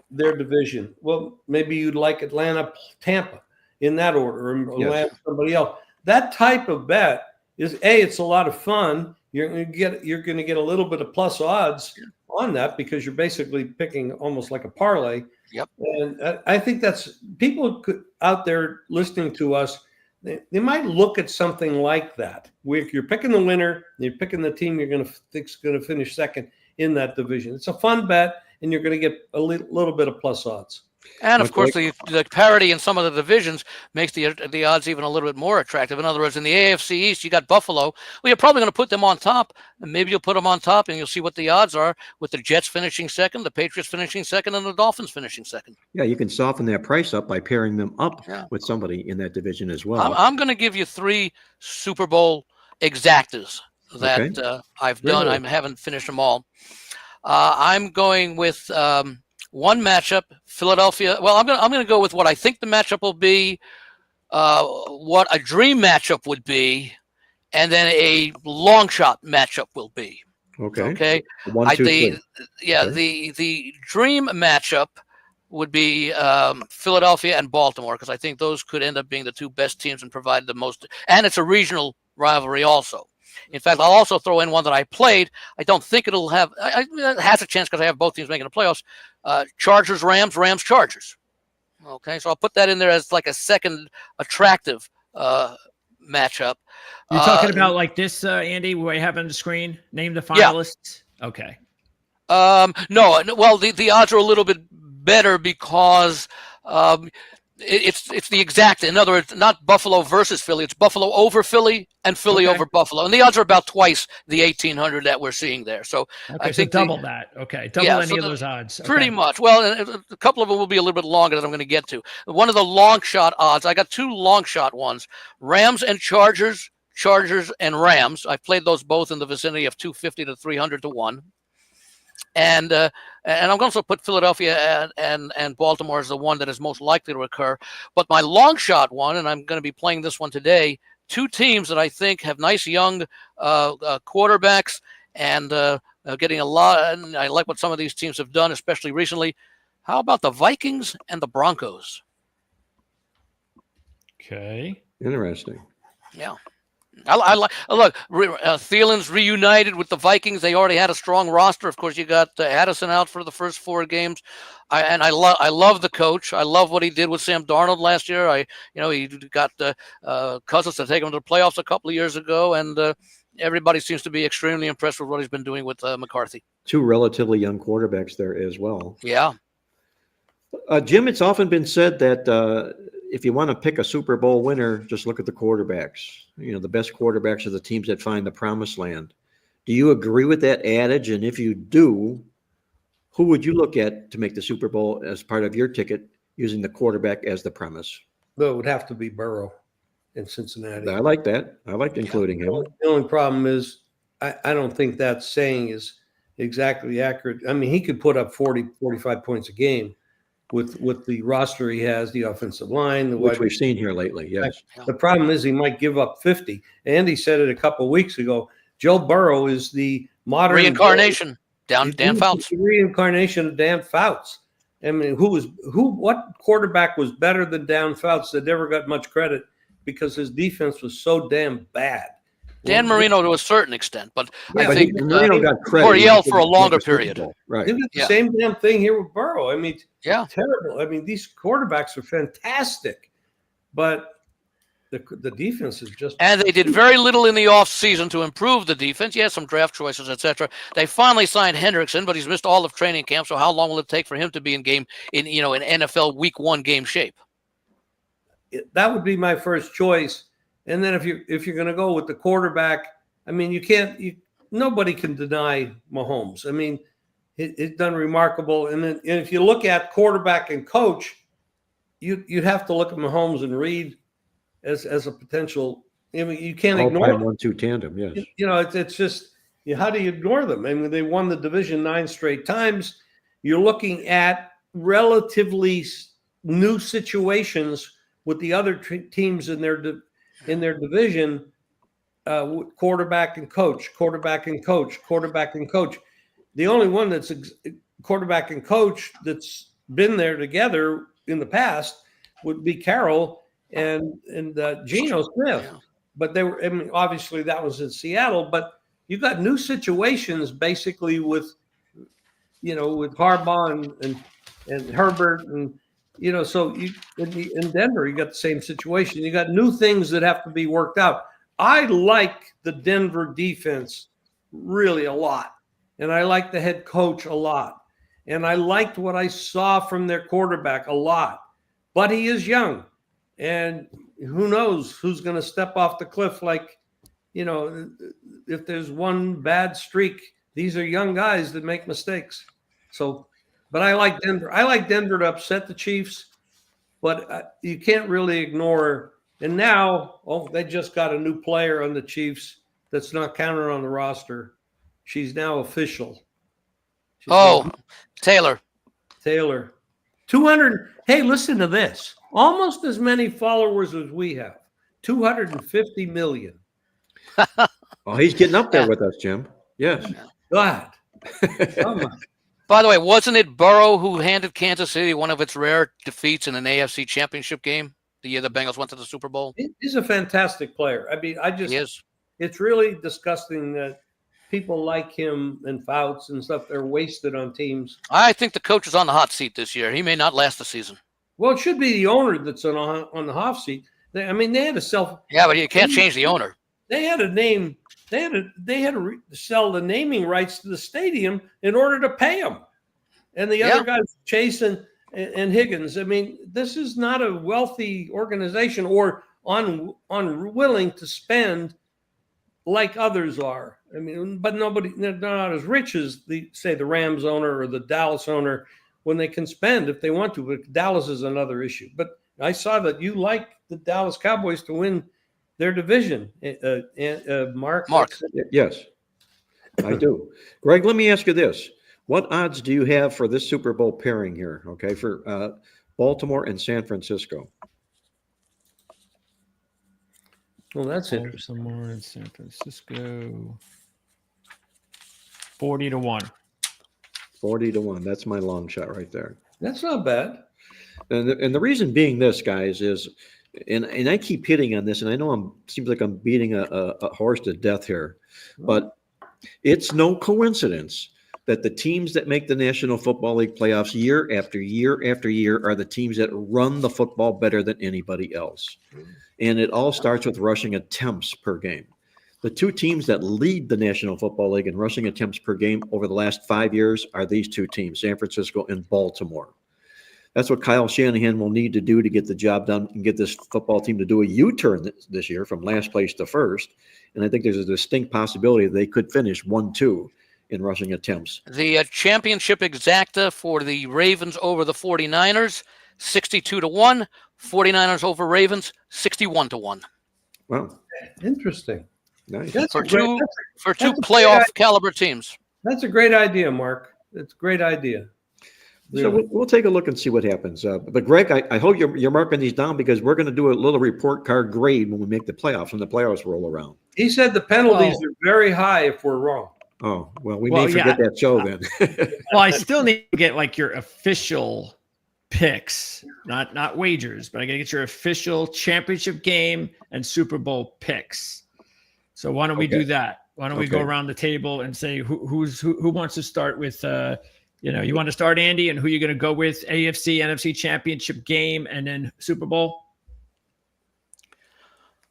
their division. Well, maybe you'd like Atlanta, Tampa in that order, or Atlanta, somebody else. That type of bet is it's a lot of fun. You're going to get a little bit of plus odds on that because you're basically picking almost like a parlay. Yep. And I think that's people out there listening to us. They might look at something like that. If you're picking the winner, you're picking the team you're going to think's going to finish second in that division. It's a fun bet, and you're going to get a little bit of plus odds. And of course, the parity in some of the divisions makes the odds even a little bit more attractive. In other words, in the AFC East, you got Buffalo. Well, you're probably going to put them on top, and maybe you'll put them on top, and you'll see what the odds are with the Jets finishing second, the Patriots finishing second, and the Dolphins finishing second. Yeah, you can soften that price up by pairing them up with somebody in that division as well. I'm going to give you 3 Super Bowl exactas that I've done. I haven't finished them all. I'm going with one matchup, Philadelphia. Well, I'm going to go with what I think the matchup will be, what a dream matchup would be, and then a long shot matchup will be. Okay. 1, 2, 3. The dream matchup would be Philadelphia and Baltimore, because I think those could end up being the 2 best teams and provide the most. And it's a regional rivalry also. In fact, I'll also throw in one that I played. I don't think it'll have. It has a chance because I have both teams making the playoffs. Chargers, Rams, Rams, Chargers. Okay, so I'll put that in there as like a second attractive matchup. You're talking about like this, Andy, what I have on the screen? Name the finalists? Yeah. Okay. No, well, the odds are a little bit better because it's the exact. In other words, not Buffalo versus Philly. It's Buffalo over Philly and Philly over Buffalo, and the odds are about twice the 1,800 that we're seeing there. So I think double that. Okay, double any of those odds. Pretty much. Well, a couple of them will be a little bit longer that I'm going to get to. One of the long shot odds. I got two long shot ones: Rams and Chargers. Chargers and Rams. I played those both in the vicinity of 250 to 300 to 1. And I'm going to also put Philadelphia and Baltimore as the one that is most likely to occur. But my long shot one, and I'm going to be playing this one today, two teams that I think have nice young quarterbacks and getting a lot. And I like what some of these teams have done, especially recently. How about the Vikings and the Broncos? Okay. Interesting. Yeah. I like look. Thielen's reunited with the Vikings. They already had a strong roster. Of course, you got Addison out for the first 4 games. I love the coach. I love what he did with Sam Darnold last year. He got Cousins to take him to the playoffs a couple of years ago, and everybody seems to be extremely impressed with what he's been doing with McCarthy. 2 relatively young quarterbacks there as well. Yeah. Jim, it's often been said that if you want to pick a Super Bowl winner, just look at the quarterbacks. The best quarterbacks are the teams that find the promised land. Do you agree with that adage? And if you do, who would you look at to make the Super Bowl as part of your ticket using the quarterback as the premise? Well, it would have to be Burrow in Cincinnati. I like that. I like including him. The only problem is I don't think that saying is exactly accurate. I mean, he could put up 40, 45 points a game with the roster he has, the offensive line, which we've seen here lately. Yes. The problem is he might give up 50. Andy said it a couple of weeks ago. Joe Burrow is the modern reincarnation. Dan Fouts. The reincarnation of Dan Fouts. I mean, what quarterback was better than Dan Fouts that never got much credit because his defense was so damn bad? Dan Marino to a certain extent, but yeah, I think Marino got credit. Coryell for a longer period. Right. It was the same damn thing here with Burrow. I mean, yeah, terrible. I mean, these quarterbacks are fantastic, but the defense is just. And they did very little in the offseason to improve the defense. Yes, some draft choices, etc. They finally signed Hendrickson, but he's missed all of training camp. So how long will it take for him to be in NFL Week 1 game shape? That would be my first choice. And then if you're going to go with the quarterback, I mean, nobody can deny Mahomes. I mean, he's done remarkable. And if you look at quarterback and coach, you'd have to look at Mahomes and Reed as a potential. I mean, you can't ignore 1-2 tandem. Yes. It's just how do you ignore them? I mean, they won the division 9 straight times. You're looking at relatively new situations with the other teams in their division, quarterback and coach. The only one that's quarterback and coach that's been there together in the past would be Carroll and Geno Smith. Yeah. But they were, I mean, obviously that was in Seattle, but you got new situations basically with Harbaugh and Herbert and, so in Denver, you got the same situation. You got new things that have to be worked out. I like the Denver defense really a lot, and I like the head coach a lot, and I liked what I saw from their quarterback a lot. But he is young, and who knows who's going to step off the cliff? Like, if there's one bad streak, these are young guys that make mistakes. So. But I like Denver. I like Denver to upset the Chiefs, but you can't really ignore. And now, they just got a new player on the Chiefs that's not counted on the roster. She's now official. Taylor. 200. Hey, listen to this. Almost as many followers as we have. 250 million. Oh, he's getting up there with us, Jim. Yes. God. Oh my. By the way, wasn't it Burrow who handed Kansas City one of its rare defeats in an AFC championship game the year the Bengals went to the Super Bowl? He's a fantastic player. I mean, He is. it's really disgusting that people like him and Fouts and stuff, they're wasted on teams. I think the coach is on the hot seat this year. He may not last the season. Well, it should be the owner that's on the hot seat. They had to Yeah, but you can't change the owner. They had a name. They had to sell the naming rights to the stadium in order to pay them. And the other guys, Chase and Higgins. I mean, this is not a wealthy organization or unwilling to spend like others are. I mean, but they're not as rich as the Rams owner or the Dallas owner when they can spend if they want to. But Dallas is another issue. But I saw that you like the Dallas Cowboys to win their division, Mark. Yes, I do. Greg, let me ask you this. What odds do you have for this Super Bowl pairing here, okay, for Baltimore and San Francisco? Well, that's interesting. Baltimore and San Francisco. 40-1. 40-1. That's my long shot right there. That's not bad. And the reason being this, guys, is, and I keep hitting on this, and I know seems like I'm beating a horse to death here, but it's no coincidence that the teams that make the National Football League playoffs year after year after year are the teams that run the football better than anybody else. And it all starts with rushing attempts per game. The two teams that lead the National Football League in rushing attempts per game over the last 5 years are these two teams, San Francisco and Baltimore. That's what Kyle Shanahan will need to do to get the job done and get this football team to do a U-turn this year from last place to first. And I think there's a distinct possibility that they could finish 1-2 in rushing attempts. The championship exacta for the Ravens over the 49ers, 62-1. 49ers over Ravens, 61-1. Wow. Interesting. Nice. For two playoff caliber teams. That's a great idea, Mark. It's a great idea. So we'll take a look and see what happens. But Greg, I hope you're marking these down because we're going to do a little report card grade when we make the playoffs, when the playoffs roll around. He said the penalties are very high if we're wrong. Oh, well, we may forget that show then. Well, I still need to get like your official picks, not wagers, but I got to get your official championship game and Super Bowl picks. So why don't we do that? Why don't we go around the table and say who wants to start with you want to start, Andy, and who you're going to go with, AFC, NFC championship game, and then Super Bowl?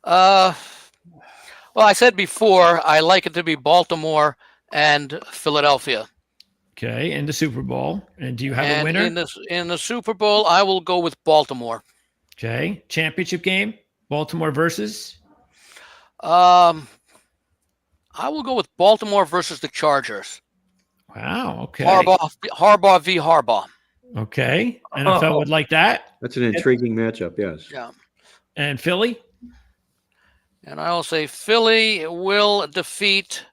Well, I said before, I like it to be Baltimore and Philadelphia. Okay, in the Super Bowl. And do you have a winner? In the Super Bowl, I will go with Baltimore. Okay, championship game, Baltimore versus? I will go with Baltimore versus the Chargers. Wow, okay. Harbaugh v. Harbaugh. Okay, NFL would like that. That's an intriguing matchup, yes. Yeah. And Philly? And I will say Philly will defeat,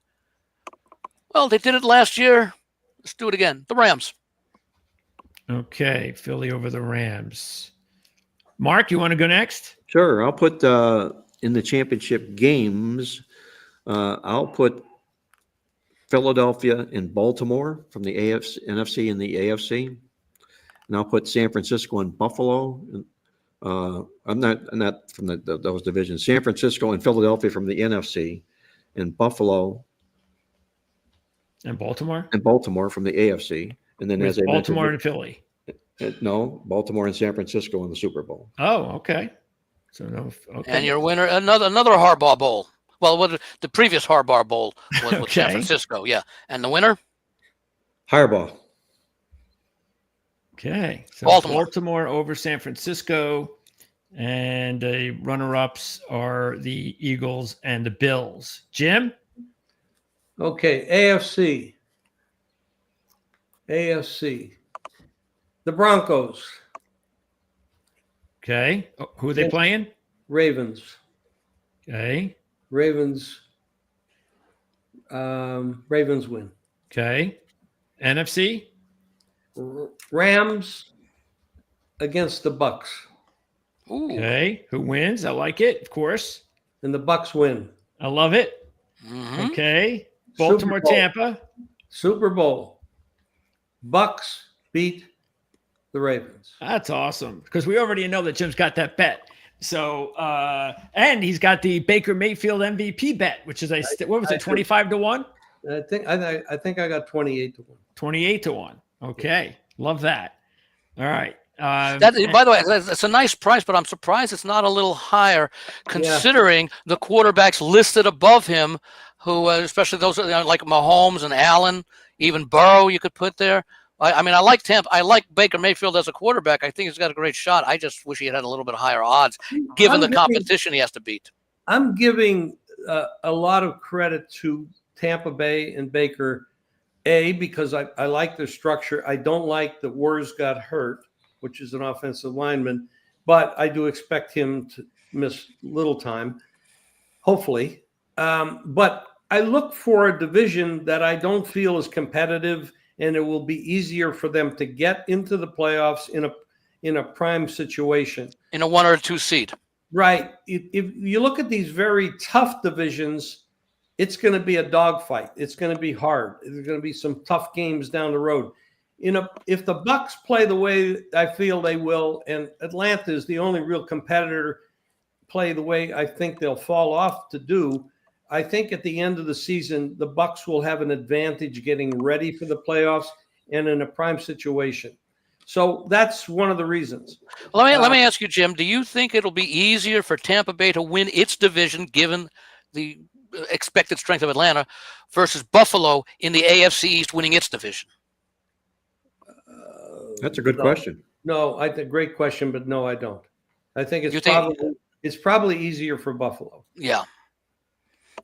well, they did it last year. Let's do it again. The Rams. Okay, Philly over the Rams. Mark, you want to go next? Sure. I'll put in the championship games, I'll put Philadelphia and Baltimore from the NFC and the AFC. And I'll put San Francisco and Buffalo. I'm not from those divisions. San Francisco and Philadelphia from the NFC, and Buffalo and Baltimore from the AFC. And then, as I Baltimore mentioned, and Philly. No, Baltimore and San Francisco in the Super Bowl. Oh, okay. So no. Okay. And your winner, another Harbaugh Bowl. Well, what the previous Harbaugh Bowl was with San Francisco, yeah. And the winner? Harbaugh. Okay. So Baltimore over San Francisco, and the runner-ups are the Eagles and the Bills. Jim? Okay, AFC. The Broncos. Okay. Who are they playing? Ravens. Okay. Ravens win. Okay. NFC? Rams against the Bucks. Ooh. Okay. Who wins? I like it, of course. And the Bucks win. I love it. Mm-hmm. Okay. Baltimore, Tampa. Super Bowl. Bucks beat the Ravens. That's awesome because we already know that Jim's got that bet. So, and he's got the Baker Mayfield MVP bet, which is what was it, 25-1? I think I got 28-1. 28-1. Okay, love that. All right. By the way, it's a nice price, but I'm surprised it's not a little higher, considering the quarterbacks listed above him, who, especially those like Mahomes and Allen, even Burrow, you could put there. I mean, I like Tampa. I like Baker Mayfield as a quarterback. I think he's got a great shot. I just wish he had a little bit higher odds, given the competition he has to beat. I'm giving a lot of credit to Tampa Bay and Baker, because I like their structure. I don't like that Wars got hurt, which is an offensive lineman, but I do expect him to miss little time, hopefully. But I look for a division that I don't feel is competitive, and it will be easier for them to get into the playoffs in a prime situation. In a 1 or 2 seed. Right. If you look at these very tough divisions, it's going to be a dogfight. It's going to be hard. There's going to be some tough games down the road. If the Bucks play the way I feel they will, and Atlanta is the only real competitor, play the way I think they'll fall off to do, I think at the end of the season, the Bucks will have an advantage getting ready for the playoffs and in a prime situation. So that's one of the reasons. Let me ask you, Jim, do you think it'll be easier for Tampa Bay to win its division, given the expected strength of Atlanta, versus Buffalo in the AFC East winning its division? That's a good question. No, great question, but no, I don't. I think it's probably easier for Buffalo. Yeah.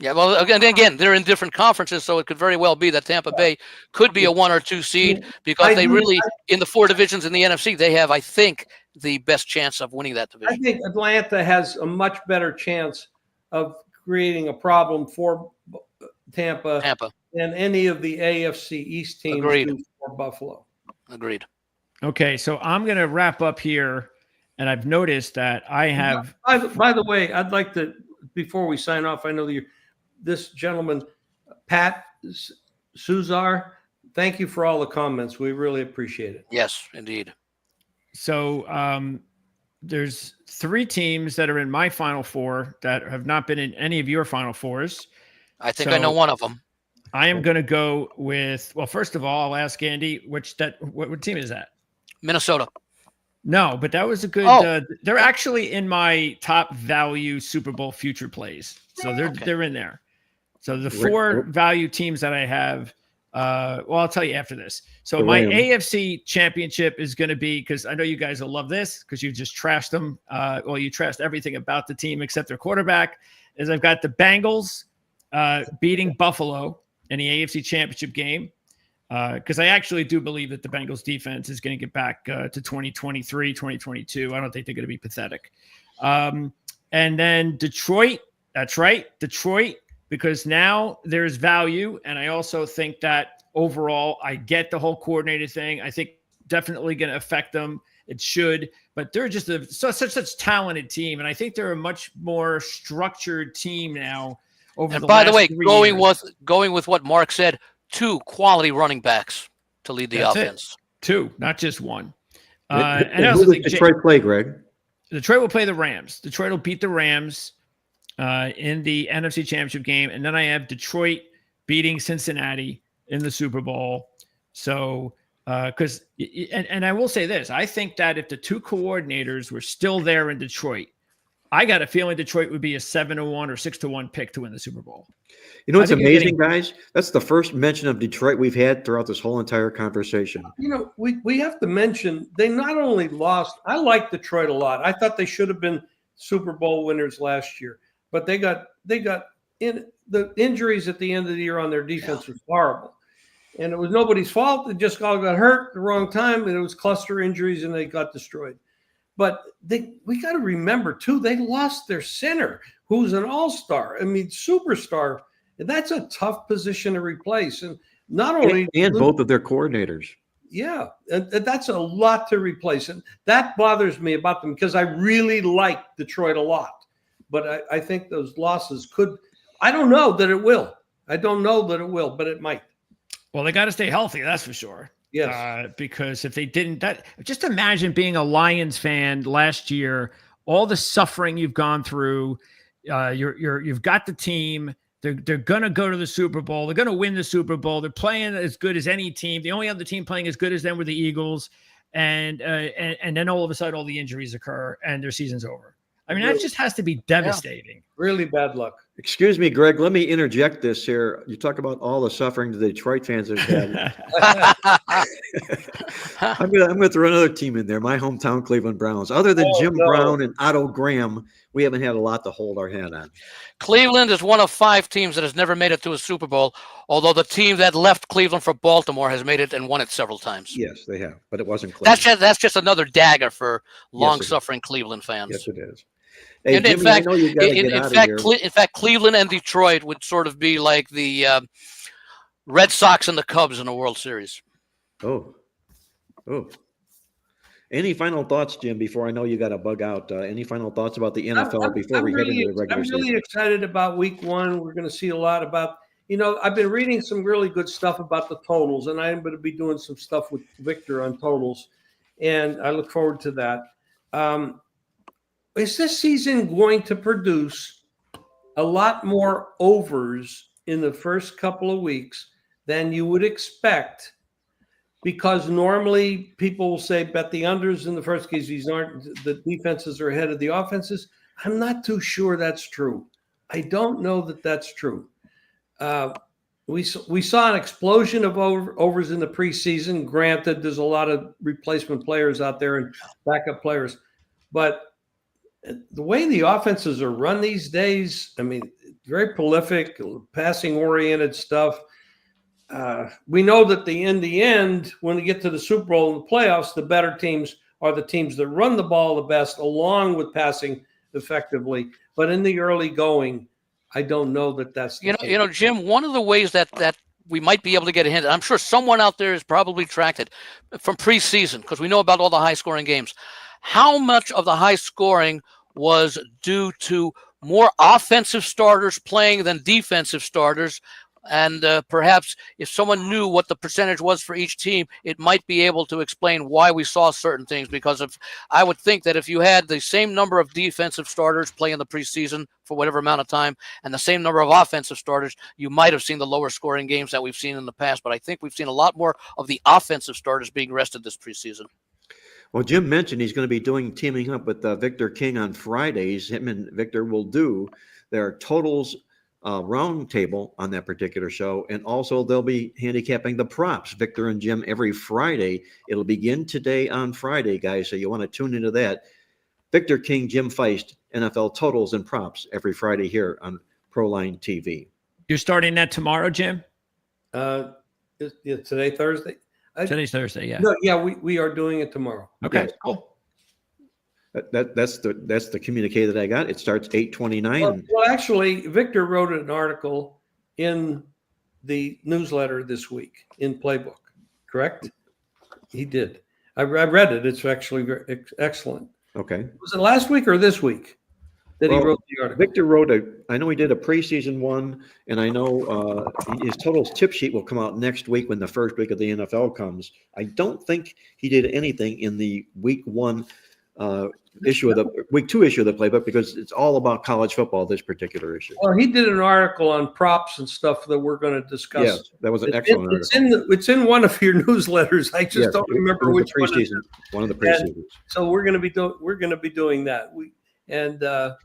Yeah, well, again, they're in different conferences, so it could very well be that Tampa Bay could be a 1 or 2 seed, because in the 4 divisions in the NFC, they have, I think, the best chance of winning that division. I think Atlanta has a much better chance of creating a problem for Tampa than any of the AFC East teams do for Buffalo. Agreed. Okay, so I'm going to wrap up here, and I've noticed that I have. By the way, I'd like to, before we sign off, I know this gentleman, Pat Suzar, thank you for all the comments. We really appreciate it. Yes, indeed. So there's 3 teams that are in my Final Four that have not been in any of your Final Fours. I think I know one of them. I am going to go with, well, first of all, I'll ask Andy, what team is that? Minnesota. No, but that was a good. They're actually in my top value Super Bowl future plays, so they're in there. So the 4 value teams that I have, well, I'll tell you after this. So my AFC championship is going to be, because I know you guys will love this because you just trashed them. Well, you trashed everything about the team except their quarterback. Is I've got the Bengals beating Buffalo in the AFC championship game. Because I actually do believe that the Bengals defense is going to get back to 2023, 2022. I don't think they're going to be pathetic. And then Detroit, that's right, Detroit, because now there's value. And I also think that overall, I get the whole coordinator thing. I think definitely going to affect them. It should, but they're just such talented team. And I think they're a much more structured team now. And by the way, going with what Mark said, 2 quality running backs to lead the offense. 2, not just 1. And I also think Detroit play, Greg. Detroit will play the Rams. Detroit will beat the Rams in the NFC Championship game, and then I have Detroit beating Cincinnati in the Super Bowl. So, because I will say this, I think that if the 2 coordinators were still there in Detroit, I got a feeling Detroit would be a 7-1 or 6-1 pick to win the Super Bowl. You know what's amazing, guys? That's the first mention of Detroit we've had throughout this whole entire conversation. We have to mention they not only lost. I like Detroit a lot. I thought they should have been Super Bowl winners last year, but they got in the injuries at the end of the year on their defense was horrible, and it was nobody's fault. They just all got hurt at the wrong time, and it was cluster injuries, and they got destroyed. But we got to remember, too, they lost their center, who's an all-star. I mean, superstar. That's a tough position to replace. And not only – And both of their coordinators. Yeah, and that's a lot to replace. And that bothers me about them because I really like Detroit a lot. But I think those losses could – I don't know that it will. I don't know that it will, but it might. Well, they got to stay healthy, that's for sure. Yes. Because if they didn't, just imagine being a Lions fan last year all the suffering you've gone through. You've got the team. They're gonna go to the Super Bowl. They're gonna win the Super Bowl. They're playing as good as any team. The only other team playing as good as them were the Eagles. And then all of a sudden, all the injuries occur and their season's over. I mean, that just has to be devastating. Really bad luck. Excuse me, Greg. Let me interject this here. You talk about all the suffering the Detroit fans have had. I'm gonna throw another team in there. My hometown Cleveland Browns. Other than Jim Brown and Otto Graham, we haven't had a lot to hold our head on. Cleveland is one of 5 teams that has never made it to a Super Bowl, although the team that left Cleveland for Baltimore has made it and won it several times. Yes, they have, but it wasn't Cleveland. That's just another dagger for long-suffering Cleveland fans. Yes, it is. Hey, And Jimmy, in fact, I know you gotta get out of here. in fact, Cleveland and Detroit would sort of be like the Red Sox and the Cubs in the World Series. Oh. Any final thoughts, Jim, before I know you got to bug out? Any final thoughts about the NFL before we head into the regular season? I'm really excited about week 1. We're going to see a lot about, I've been reading some really good stuff about the totals, and I'm going to be doing some stuff with Victor on totals, and I look forward to that. Is this season going to produce a lot more overs in the first couple of weeks than you would expect? Because normally people will say bet the unders in the first case. The defenses are ahead of the offenses. I'm not too sure that's true. I don't know that that's true. We saw an explosion of overs in the preseason. Granted, there's a lot of replacement players out there and backup players, but the way the offenses are run these days, I mean, very prolific, passing-oriented stuff. We know that in the end, when we get to the Super Bowl and the playoffs, the better teams are the teams that run the ball the best, along with passing effectively. But in the early going, I don't know that that's the case. Jim. One of the ways that we might be able to get a hint, I'm sure someone out there has probably tracked it from preseason because we know about all the high-scoring games. How much of the high scoring was due to more offensive starters playing than defensive starters? And perhaps if someone knew what the percentage was for each team, it might be able to explain why we saw certain things. Because I would think that if you had the same number of defensive starters play in the preseason for whatever amount of time and the same number of offensive starters, you might have seen the lower scoring games that we've seen in the past. But I think we've seen a lot more of the offensive starters being rested this preseason. Well, Jim mentioned he's going to be teaming up with Victor King on Fridays. Him and Victor will do their totals round table on that particular show. And also they'll be handicapping the props, Victor and Jim, every Friday. It'll begin today on Friday, guys. So you want to tune into that. Victor King, Jim Feist, NFL totals and props every Friday here on Proline TV. You're starting that tomorrow, Jim? Today, Thursday? Today's Thursday, yeah. No, yeah, we are doing it tomorrow. Okay, Yes. cool. That's the communique that I got. It starts 8:29. Well, actually, Victor wrote an article in the newsletter this week in Playbook, correct? He did. I read it. It's actually very excellent. Okay. Was it last week or this week that he wrote the article? Victor I know he did a preseason one, and I know his totals tip sheet will come out next week when the first week of the NFL comes. I don't think he did anything in the week 1 issue of the week 2 issue of the Playbook because it's all about college football, this particular issue. Well, he did an article on props and stuff that we're going to discuss. Yes, that was an excellent article. It's in one of your newsletters. I just don't remember which one. One of the preseasons. So we're going to be doing that.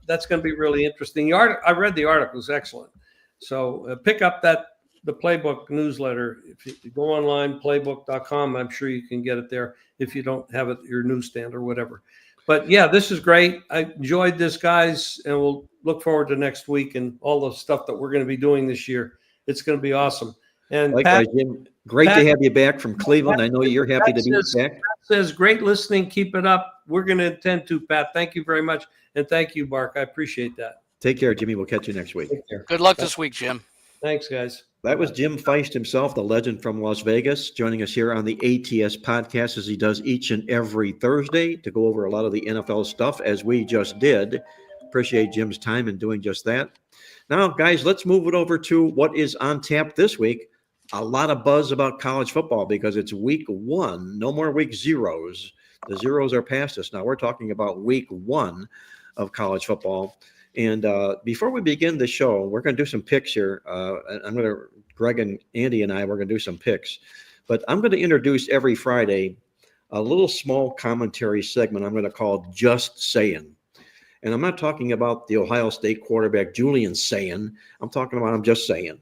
That's going to be really interesting. I read the article; it's excellent. So pick up the Playbook newsletter. If you go online, playbook.com, I'm sure you can get it there if you don't have it at your newsstand or whatever. But yeah, this is great. I enjoyed this, guys, and we'll look forward to next week and all the stuff that we're going to be doing this year. It's going to be awesome. And likewise, Jim, great to have you back from Cleveland. I know you're happy to be back. Pat says, great listening. Keep it up. We're going to attend to, Pat. Thank you very much. And thank you, Mark. I appreciate that. Take care, Jimmy. We'll catch you next week. Take care. Good luck this week, Jim. Thanks, guys. That was Jim Feist himself, the legend from Las Vegas, joining us here on the ATS podcast as he does each and every Thursday to go over a lot of the NFL stuff as we just did. Appreciate Jim's time in doing just that. Now, guys, let's move it over to what is on tap this week. A lot of buzz about college football because it's week 1, no more week 0s. The zeros are past us now. We're talking about week 1 of college football. And before we begin the show, we're going to do some picks here. Greg and Andy and I, we're going to do some picks. But I'm going to introduce every Friday a little small commentary segment I'm going to call Just Saying. And I'm not talking about the Ohio State quarterback Julian saying. I'm talking about I'm just saying.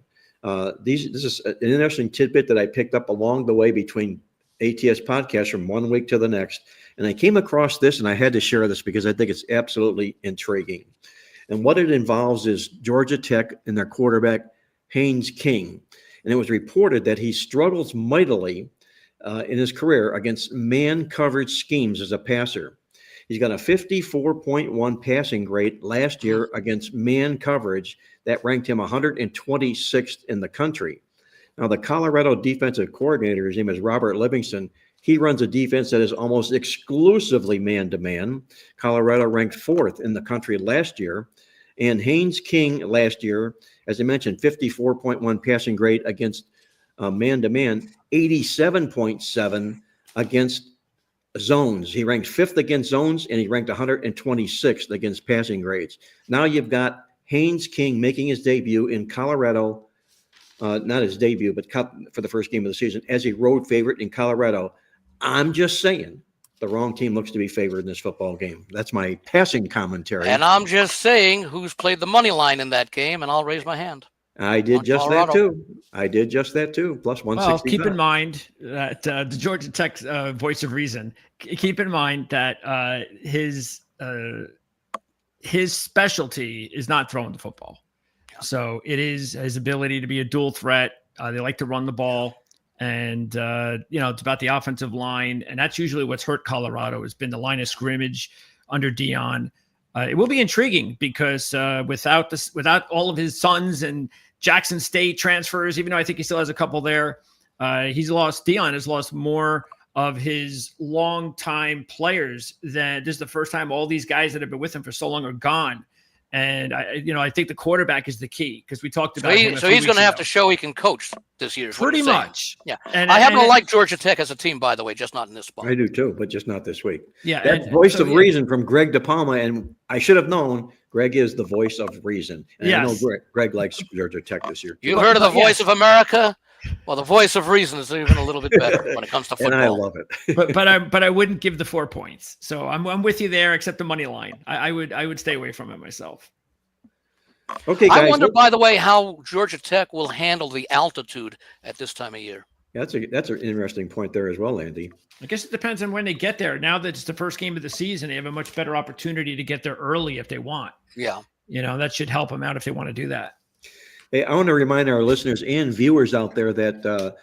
This is an interesting tidbit that I picked up along the way between ATS podcasts from one week to the next. And I came across this, and I had to share this because I think it's absolutely intriguing. And what it involves is Georgia Tech and their quarterback, Haynes King. And it was reported that he struggles mightily in his career against man coverage schemes as a passer. He's got a 54.1 passing grade last year against man coverage that ranked him 126th in the country. Now, the Colorado defensive coordinator, his name is Robert Livingston. He runs a defense that is almost exclusively man-to-man. Colorado ranked 4th in the country last year. And Haynes King last year, as I mentioned, 54.1 passing grade against man-to-man, 87.7 against zones. He ranked 5th against zones, and he ranked 126th against passing grades. Now you've got Haynes King making his debut in Colorado, not his debut, but for the first game of the season as a road favorite in Colorado. I'm just saying the wrong team looks to be favored in this football game. That's my passing commentary. And I'm just saying who's played the money line in that game, and I'll raise my hand. I did just Colorado. that too. I did just that too. Plus 165. Well, keep in mind that the Georgia Tech voice of reason. Keep in mind that his specialty is not throwing the football. Yeah. So it is his ability to be a dual threat. They like to run the ball, and it's about the offensive line, and that's usually what's hurt Colorado. Has been the line of scrimmage under Dion. It will be intriguing because without all of his sons and Jackson State transfers, even though I think he still has a couple there, Dion has lost more of his longtime players than this is the first time all these guys that have been with him for so long are gone. And I think the quarterback is the key because we talked about him. So he's going to have to show he can coach this year. Pretty much. Yeah. And I happen to like Georgia Tech as a team, by the way, just not in this spot. I do too, but just not this week. Yeah. That's voice of reason from Greg DePalma. And I should have known Greg is the voice of reason. And I know Greg likes Georgia Tech this year. You've heard of the voice of America? Well, the voice of reason is even a little bit better when it comes to football. And I love it. but I wouldn't give the 4 points. So I'm with you there, except the money line. I would stay away from it myself. Okay, guys. I wonder, by the way, how Georgia Tech will handle the altitude at this time of year. Yeah, that's an interesting point there as well, Andy. I guess it depends on when they get there. Now that it's the first game of the season, they have a much better opportunity to get there early if they want. Yeah. That should help them out if they want to do that. Hey, I want to remind our listeners and viewers out there that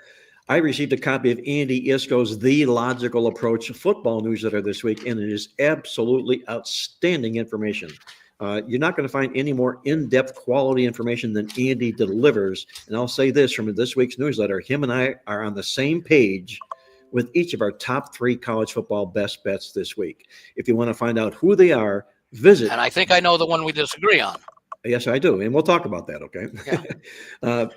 I received a copy of Andy Isko's The Logical Approach football newsletter this week, and it is absolutely outstanding information. You're not going to find any more in-depth quality information than Andy delivers. And I'll say this from this week's newsletter, him and I are on the same page with each of our top 3 college football best bets this week. If you want to find out who they are, visit. And I think I know the one we disagree on. Yes, I do. And we'll talk about that, okay? Yeah.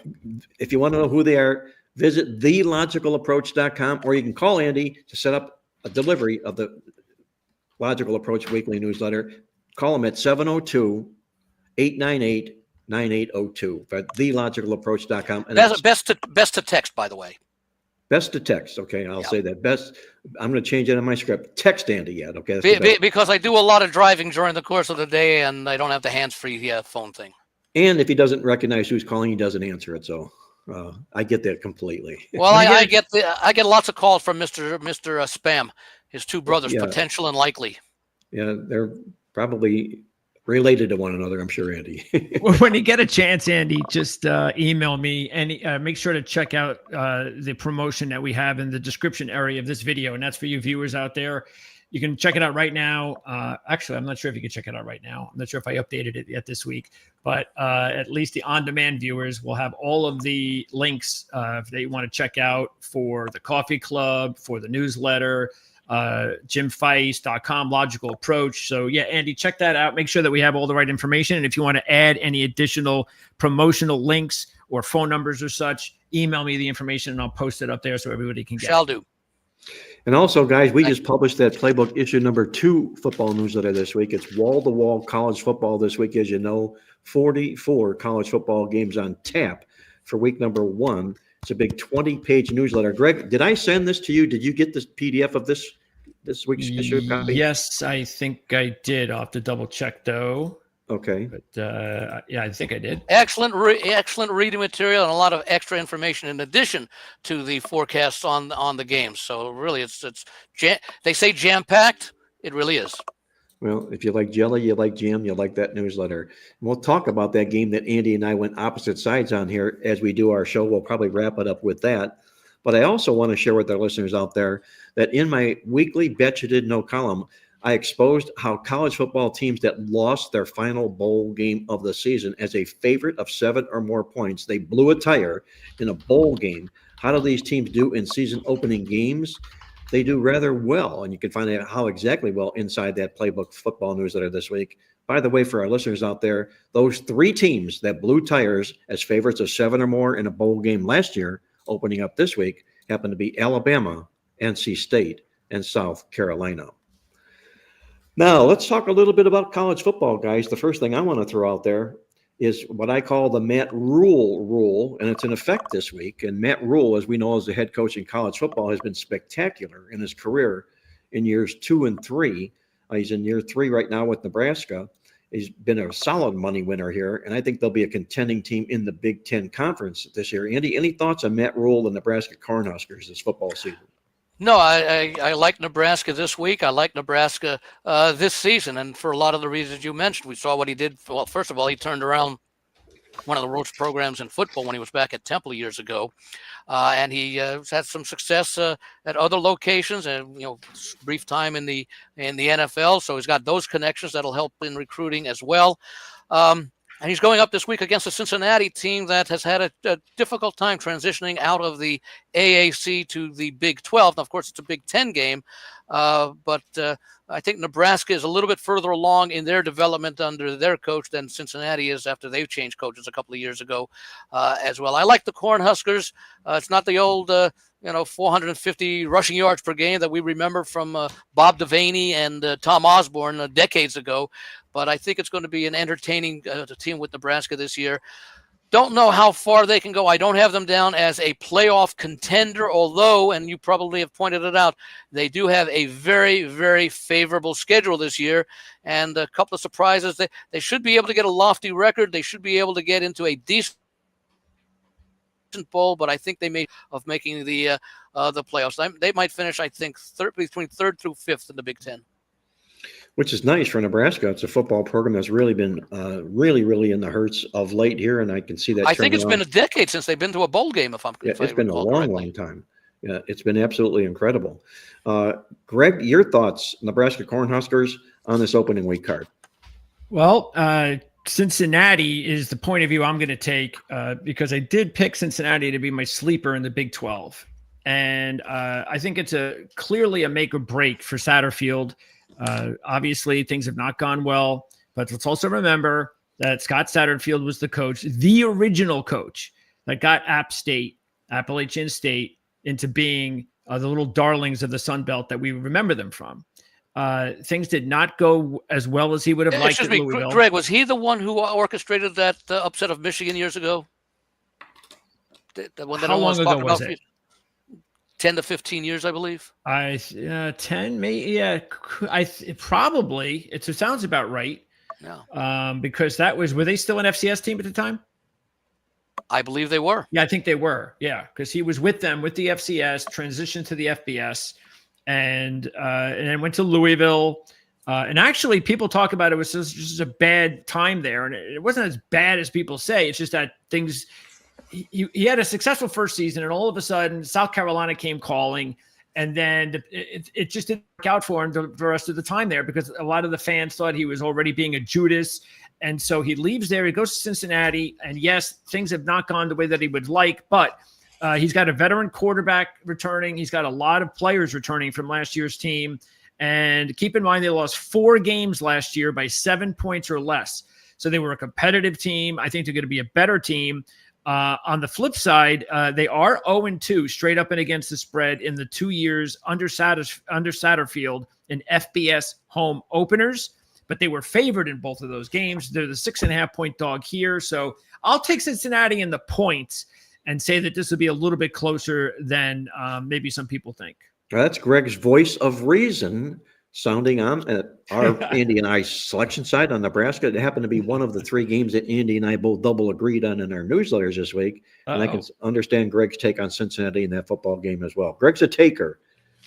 If you want to know who they are, visit thelogicalapproach.com, or you can call Andy to set up a delivery of the Logical Approach weekly newsletter. Call him at 702-898-9802 at thelogicalapproach.com. And that's best to text, by the way. Best to text. Okay, I'll say that. Best. I'm going to change it on my script. Text Andy yet. Okay. Because I do a lot of driving during the course of the day, and I don't have the hands-free phone thing. And if he doesn't recognize who's calling, he doesn't answer it. So I get that completely. Well, I get lots of calls from Mr. Spam, his 2 brothers, Potential and Likely. Yeah, they're probably related to one another, I'm sure, Andy. When you get a chance, Andy, just email me and make sure to check out the promotion that we have in the description area of this video. And that's for you viewers out there. You can check it out right now. Actually, I'm not sure if you can check it out right now. I'm not sure if I updated it yet this week, but at least the on-demand viewers will have all of the links if they want to check out for the coffee club, for the newsletter, jimfeist.com, Logical Approach. So yeah, Andy, check that out. Make sure that we have all the right information. And if you want to add any additional promotional links or phone numbers or such, email me the information and I'll post it up there so everybody can get Shall it. do. And also, guys, we just published that playbook issue number 2 football newsletter this week. It's wall-to-wall college football this week, as you know. 44 college football games on tap for week number 1. It's a big 20-page newsletter. Greg, did I send this to you? Did you get this PDF of this week's issue copy? Yes, I think I did. I'll have to double check though. Okay. But yeah, I think I did. Excellent reading material and a lot of extra information in addition to the forecasts on the games. So really, they say jam-packed. It really is. Well, if you like jelly, you like jam, you like that newsletter. And we'll talk about that game that Andy and I went opposite sides on here as we do our show. We'll probably wrap it up with that. But I also want to share with our listeners out there that in my weekly Bet You Didn't Know column, I exposed how college football teams that lost their final bowl game of the season as a favorite of 7 or more points, they blew a tire in a bowl game. How do these teams do in season opening games? They do rather well, and you can find out how exactly well inside that playbook football newsletter this week. By the way, for our listeners out there, those 3 teams that blew tires as favorites of 7 or more in a bowl game last year, opening up this week, happen to be Alabama, NC State, and South Carolina. Now, let's talk a little bit about college football, guys. The first thing I want to throw out there is what I call the Matt Rule rule, and it's in effect this week. And Matt Rule, as we know, as the head coach in college football, has been spectacular in his career in years 2 and 3. He's in year 3 right now with Nebraska. He's been a solid money winner here, and I think they'll be a contending team in the Big Ten Conference this year. Andy, any thoughts on Matt Rule and Nebraska Cornhuskers this football season? No, I like Nebraska this week. I like Nebraska this season, and for a lot of the reasons you mentioned. We saw what he did. Well, first of all, he turned around one of the worst programs in football when he was back at Temple years ago, and he has had some success at other locations, and brief time in the NFL. So he's got those connections that'll help in recruiting as well. And he's going up this week against a Cincinnati team that has had a difficult time transitioning out of the AAC to the Big 12. Now, of course, it's a Big 10 game, but I think Nebraska is a little bit further along in their development under their coach than Cincinnati is after they've changed coaches a couple of years ago as well. I like the Cornhuskers. It's not the old 450 rushing yards per game that we remember from Bob Devaney and Tom Osborne decades ago. But I think it's going to be an entertaining team with Nebraska this year. Don't know how far they can go. I don't have them down as a playoff contender, although, and you probably have pointed it out, they do have a very, very favorable schedule this year and a couple of surprises. They should be able to get a lofty record. They should be able to get into a decent bowl, but I think they may of making the playoffs. They might finish, I think, between 3rd through 5th in the Big Ten. Which is nice for Nebraska. It's a football program that's really been really in the hurts of late here, and I can see that. I think it's been a decade since they've been to a bowl game. It's been a long time. Yeah, it's been absolutely incredible. Greg, your thoughts, Nebraska Cornhuskers, on this opening week card? Well, Cincinnati is the point of view I'm going to take because I did pick Cincinnati to be my sleeper in the Big 12, and I think it's clearly a make or break for Satterfield. Obviously, things have not gone well, but let's also remember that Scott Satterfield was the coach, the original coach that got Appalachian State, into being the little darlings of the Sun Belt that we remember them from. Things did not go as well as he would have liked. Excuse me, Greg, was he the one who orchestrated that upset of Michigan years ago? How long ago was it? 10 to 15 years, I believe. 10, maybe. Yeah, probably. It sounds about right. Yeah. Because were they still an FCS team at the time? I believe they were. Yeah, I think they were. Yeah, because he was with them with the FCS, transitioned to the FBS, and then went to Louisville. And actually, people talk about it was just a bad time there, and it wasn't as bad as people say. It's just that things. He had a successful first season, and all of a sudden, South Carolina came calling, and then it just didn't work out for him the rest of the time there because a lot of the fans thought he was already being a Judas. And so he leaves there. He goes to Cincinnati, and yes, things have not gone the way that he would like, but he's got a veteran quarterback returning. He's got a lot of players returning from last year's team. And keep in mind, they lost 4 games last year by 7 points or less. So they were a competitive team. I think they're going to be a better team. On the flip side, they are 0-2 straight up and against the spread in the 2 years under Satterfield in FBS home openers, but they were favored in both of those games. They're the 6.5-point dog here. So I'll take Cincinnati in the points and say that this will be a little bit closer than maybe some people think. That's Greg's voice of reason sounding on our Andy and I selection side on Nebraska. It happened to be one of the 3 games that Andy and I both double agreed on in our newsletters this week. And I can understand Greg's take on Cincinnati in that football game as well. Greg's a taker.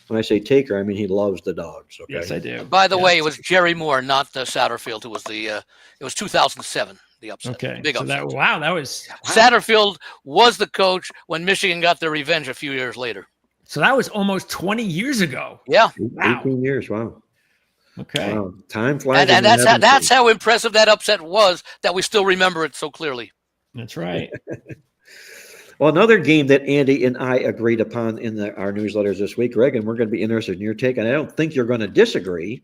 When I say taker, I mean he loves the dogs. Okay? Yes, I do. By the way, it was Jerry Moore, not Satterfield, who was it was 2007, the upset. Okay. Big so upset. that was Satterfield was the coach when Michigan got their revenge a few years later. So that was almost 20 years ago. Yeah. 18 years. Wow. Okay. Wow. Time flies. And that's how impressive that upset was that we still remember it so clearly. That's right. Well, another game that Andy and I agreed upon in our newsletters this week, Greg, and we're going to be interested in your take, and I don't think you're going to disagree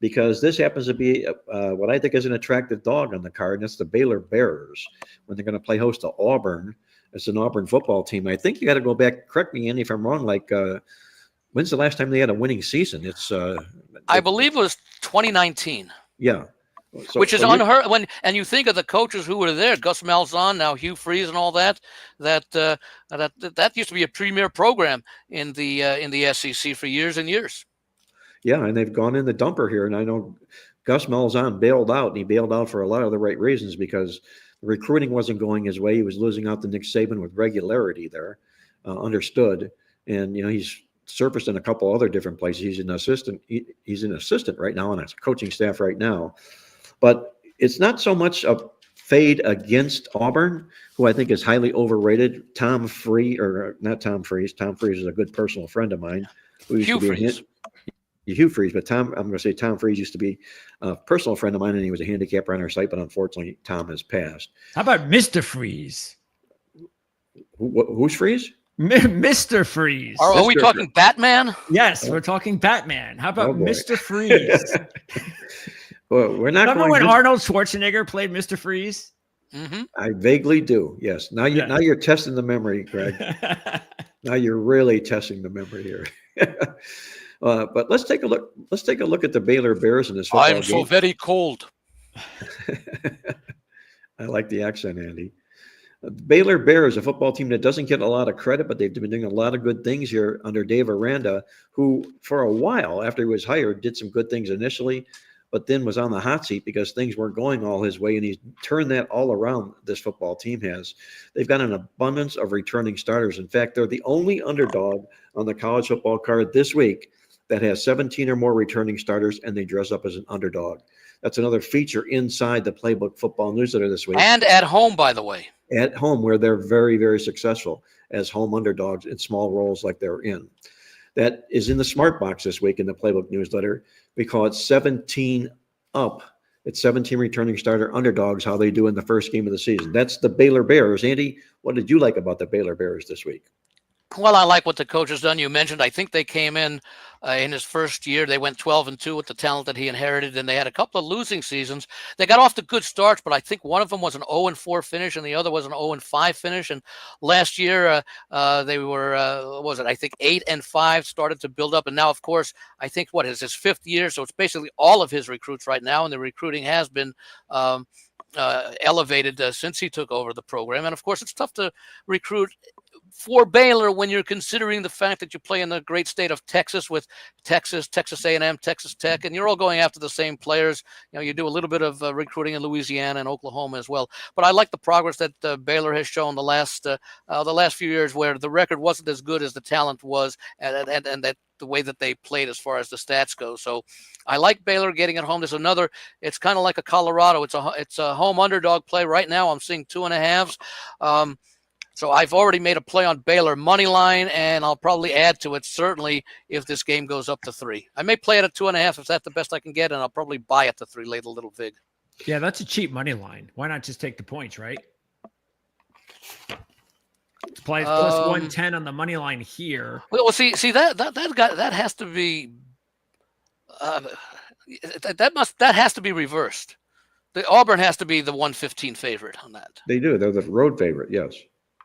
because this happens to be what I think is an attractive dog on the card, and that's the Baylor Bears when they're going to play host to Auburn. It's an Auburn football team. I think you got to go back. Correct me, Andy, if I'm wrong. Like, when's the last time they had a winning season? I believe it was 2019. Yeah, which is unheard when. And you think of the coaches who were there: Gus Malzahn, now Hugh Freeze, and all that. That used to be a premier program in the SEC for years and years. Yeah, and they've gone in the dumper here, and I know Gus Malzahn bailed out, and he bailed out for a lot of the right reasons because the recruiting wasn't going his way. He was losing out to Nick Saban with regularity there, understood. And, he's surfaced in a couple other different places. He's an assistant. He's an assistant right now on a coaching staff right now. But it's not so much a fade against Auburn, who I think is highly overrated. Tom Freeze, or not Tom Freeze. Tom Freeze is a good personal friend of mine. Hugh Freeze. Hugh Freeze, but I'm going to say Tom Freeze used to be a personal friend of mine, and he was a handicapper on our site, but unfortunately, Tom has passed. How about Mr. Freeze? Who's Freeze? Mr. Freeze. Are we talking Batman? Yes, we're talking Batman. How about Mr. Freeze? Well, we're not. Remember when Arnold Schwarzenegger played Mr. Freeze? Mm-hmm. I vaguely do. Yes. Now you're testing the memory, Greg. Now you're really testing the memory here. But let's take a look. Let's take a look at the Baylor Bears in this football game. I'm so very cold. I like the accent, Andy. The Baylor Bears, a football team that doesn't get a lot of credit, but they've been doing a lot of good things here under Dave Aranda, who for a while after he was hired did some good things initially, but then was on the hot seat because things weren't going all his way, and he's turned that all around. This football team has. They've got an abundance of returning starters. In fact, they're the only underdog on the college football card this week that has 17 or more returning starters, and they dress up as an underdog. That's another feature inside the Playbook Football newsletter this week. And at home, by the way. At home, where they're very, very successful as home underdogs in small roles like they're in. That is in the smart box this week in the Playbook newsletter. We call it 17 up. It's 17 returning starter underdogs, how they do in the first game of the season. That's the Baylor Bears. Andy, what did you like about the Baylor Bears this week? Well, I like what the coach has done. You mentioned, I think they came in his first year. They went 12-2 with the talent that he inherited, and they had a couple of losing seasons. They got off to good starts, but I think one of them was an 0-4 finish, and the other was an 0-5 finish. And last year, they were, I think 8-5, started to build up. And now, of course, I think is his 5th year, so it's basically all of his recruits right now, and the recruiting has been elevated since he took over the program. And of course, it's tough to recruit for Baylor when you're considering the fact that you play in the great state of Texas with Texas A&M, Texas Tech, and you're all going after the same players. You do a little bit of recruiting in Louisiana and Oklahoma as well. But I like the progress that Baylor has shown the last few years, where the record wasn't as good as the talent was, and that the way that they played as far as the stats go. So I like Baylor getting at home. There's another, it's kind of like a Colorado. It's a home underdog play right now. I'm seeing 2.5. So I've already made a play on Baylor money line, and I'll probably add to it certainly if this game goes up to 3. I may play it at 2.5 if that's the best I can get, and I'll probably buy it to 3 late, a little vig. Yeah, that's a cheap money line. Why not just take the points, right? It's plus 110 on the money line here. Well, see that has to be that has to be reversed. The Auburn has to be the 115 favorite on that. They do. They're the road favorite. Yes.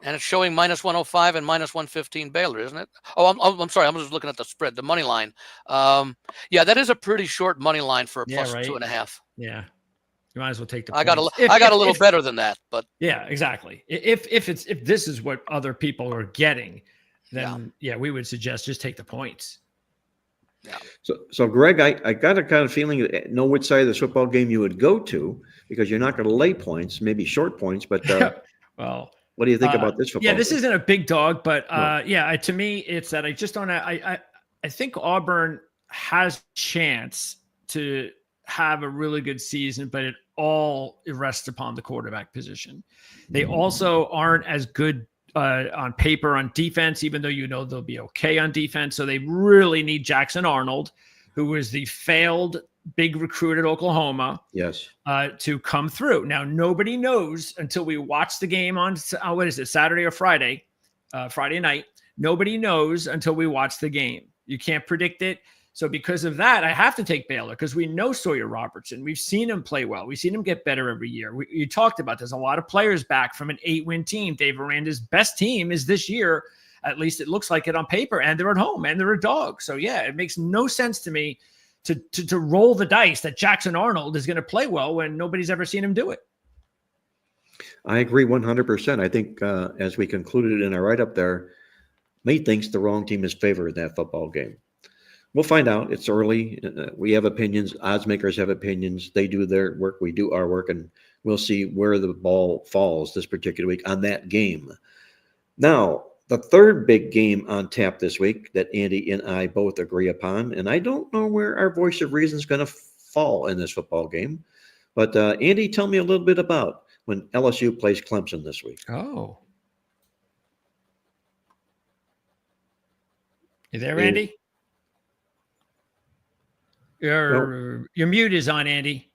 and it's showing -105 and -115 Baylor, isn't it? Oh, I'm sorry. I'm just looking at the spread, the money line. Yeah, that is a pretty short money line for a Yeah, plus right. 2.5. Yeah, you might as well take the I points. got a little better than that, but yeah, exactly. If this is what other people are getting, then yeah, we would suggest just take the points. yeah. So Greg, I got a kind of feeling that know which side of this football game you would go to because you're not going to lay points, maybe short points, but Well, what do you think about this football yeah, this game? isn't a big dog, but No. yeah, to me, it's that I just don't. I think Auburn has a chance to have a really good season, but it rests upon the quarterback position. They also aren't as good on paper on defense, even though they'll be okay on defense. So they really need Jackson Arnold, who was the failed big recruit at Oklahoma. Yes. To come through. Now, nobody knows until we watch the game on what is it, Saturday or Friday? Friday night. Nobody knows until we watch the game. You can't predict it. So because of that, I have to take Baylor because we know Sawyer Robertson. We've seen him play well. We've seen him get better every year. You talked about there's a lot of players back from an 8-win team. Dave Aranda's best team is this year. At least it looks like it on paper, and they're at home, and they're a dog. So yeah, it makes no sense to me to roll the dice that Jackson Arnold is going to play well when nobody's ever seen him do it. I agree 100%. I think as we concluded in our write-up there, May thinks the wrong team is favored in that football game. We'll find out. It's early. We have opinions. Odds makers have opinions. They do their work. We do our work, and we'll see where the ball falls this particular week on that game. Now, the third big game on tap this week that Andy and I both agree upon, and I don't know where our voice of reason is going to fall in this football game, but Andy, tell me a little bit about when LSU plays Clemson this week. Oh. You there, Andy? Your mute is on, Andy.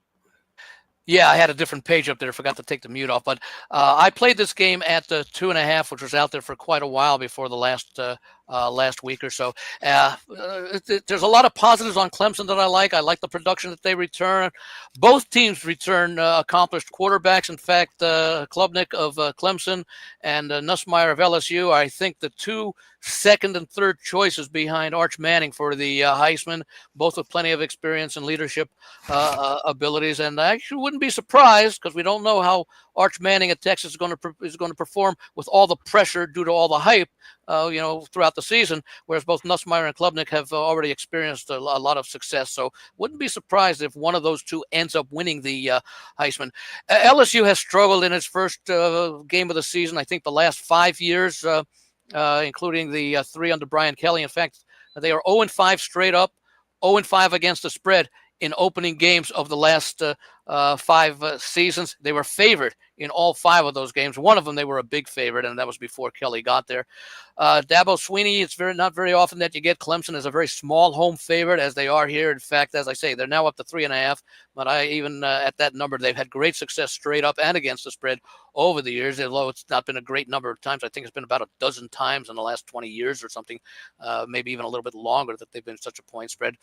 Yeah, I had a different page up there. Forgot to take the mute off. But I played this game at the 2.5, which was out there for quite a while before the last week or so. There's a lot of positives on Clemson that I like. I like the production that they return. Both teams return accomplished quarterbacks. In fact, Klubnik of Clemson and Nussmeier of LSU, I think the two second and third choices behind Arch Manning for the Heisman, both with plenty of experience and leadership abilities. And I actually wouldn't be surprised because we don't know how Arch Manning at Texas is going to perform with all the pressure due to all the hype, throughout the season. Whereas both Nussmeier and Klubnik have already experienced a lot of success. So wouldn't be surprised if one of those two ends up winning the Heisman. LSU has struggled in its first game of the season. I think the last 5 years. Including the 3 under Brian Kelly. In fact, they are 0-5 straight up, 0-5 against the spread in opening games of the last 5 seasons. They were favored in all 5 of those games. One of them, they were a big favorite, and that was before Kelly got there. Dabo Swinney, it's not very often that you get Clemson as a very small home favorite, as they are here. In fact, as I say, they're now up to 3.5. But at that number, they've had great success straight up and against the spread over the years. Although it's not been a great number of times. I think it's been about a dozen times in the last 20 years or something, maybe even a little bit longer that they've been such a point spread.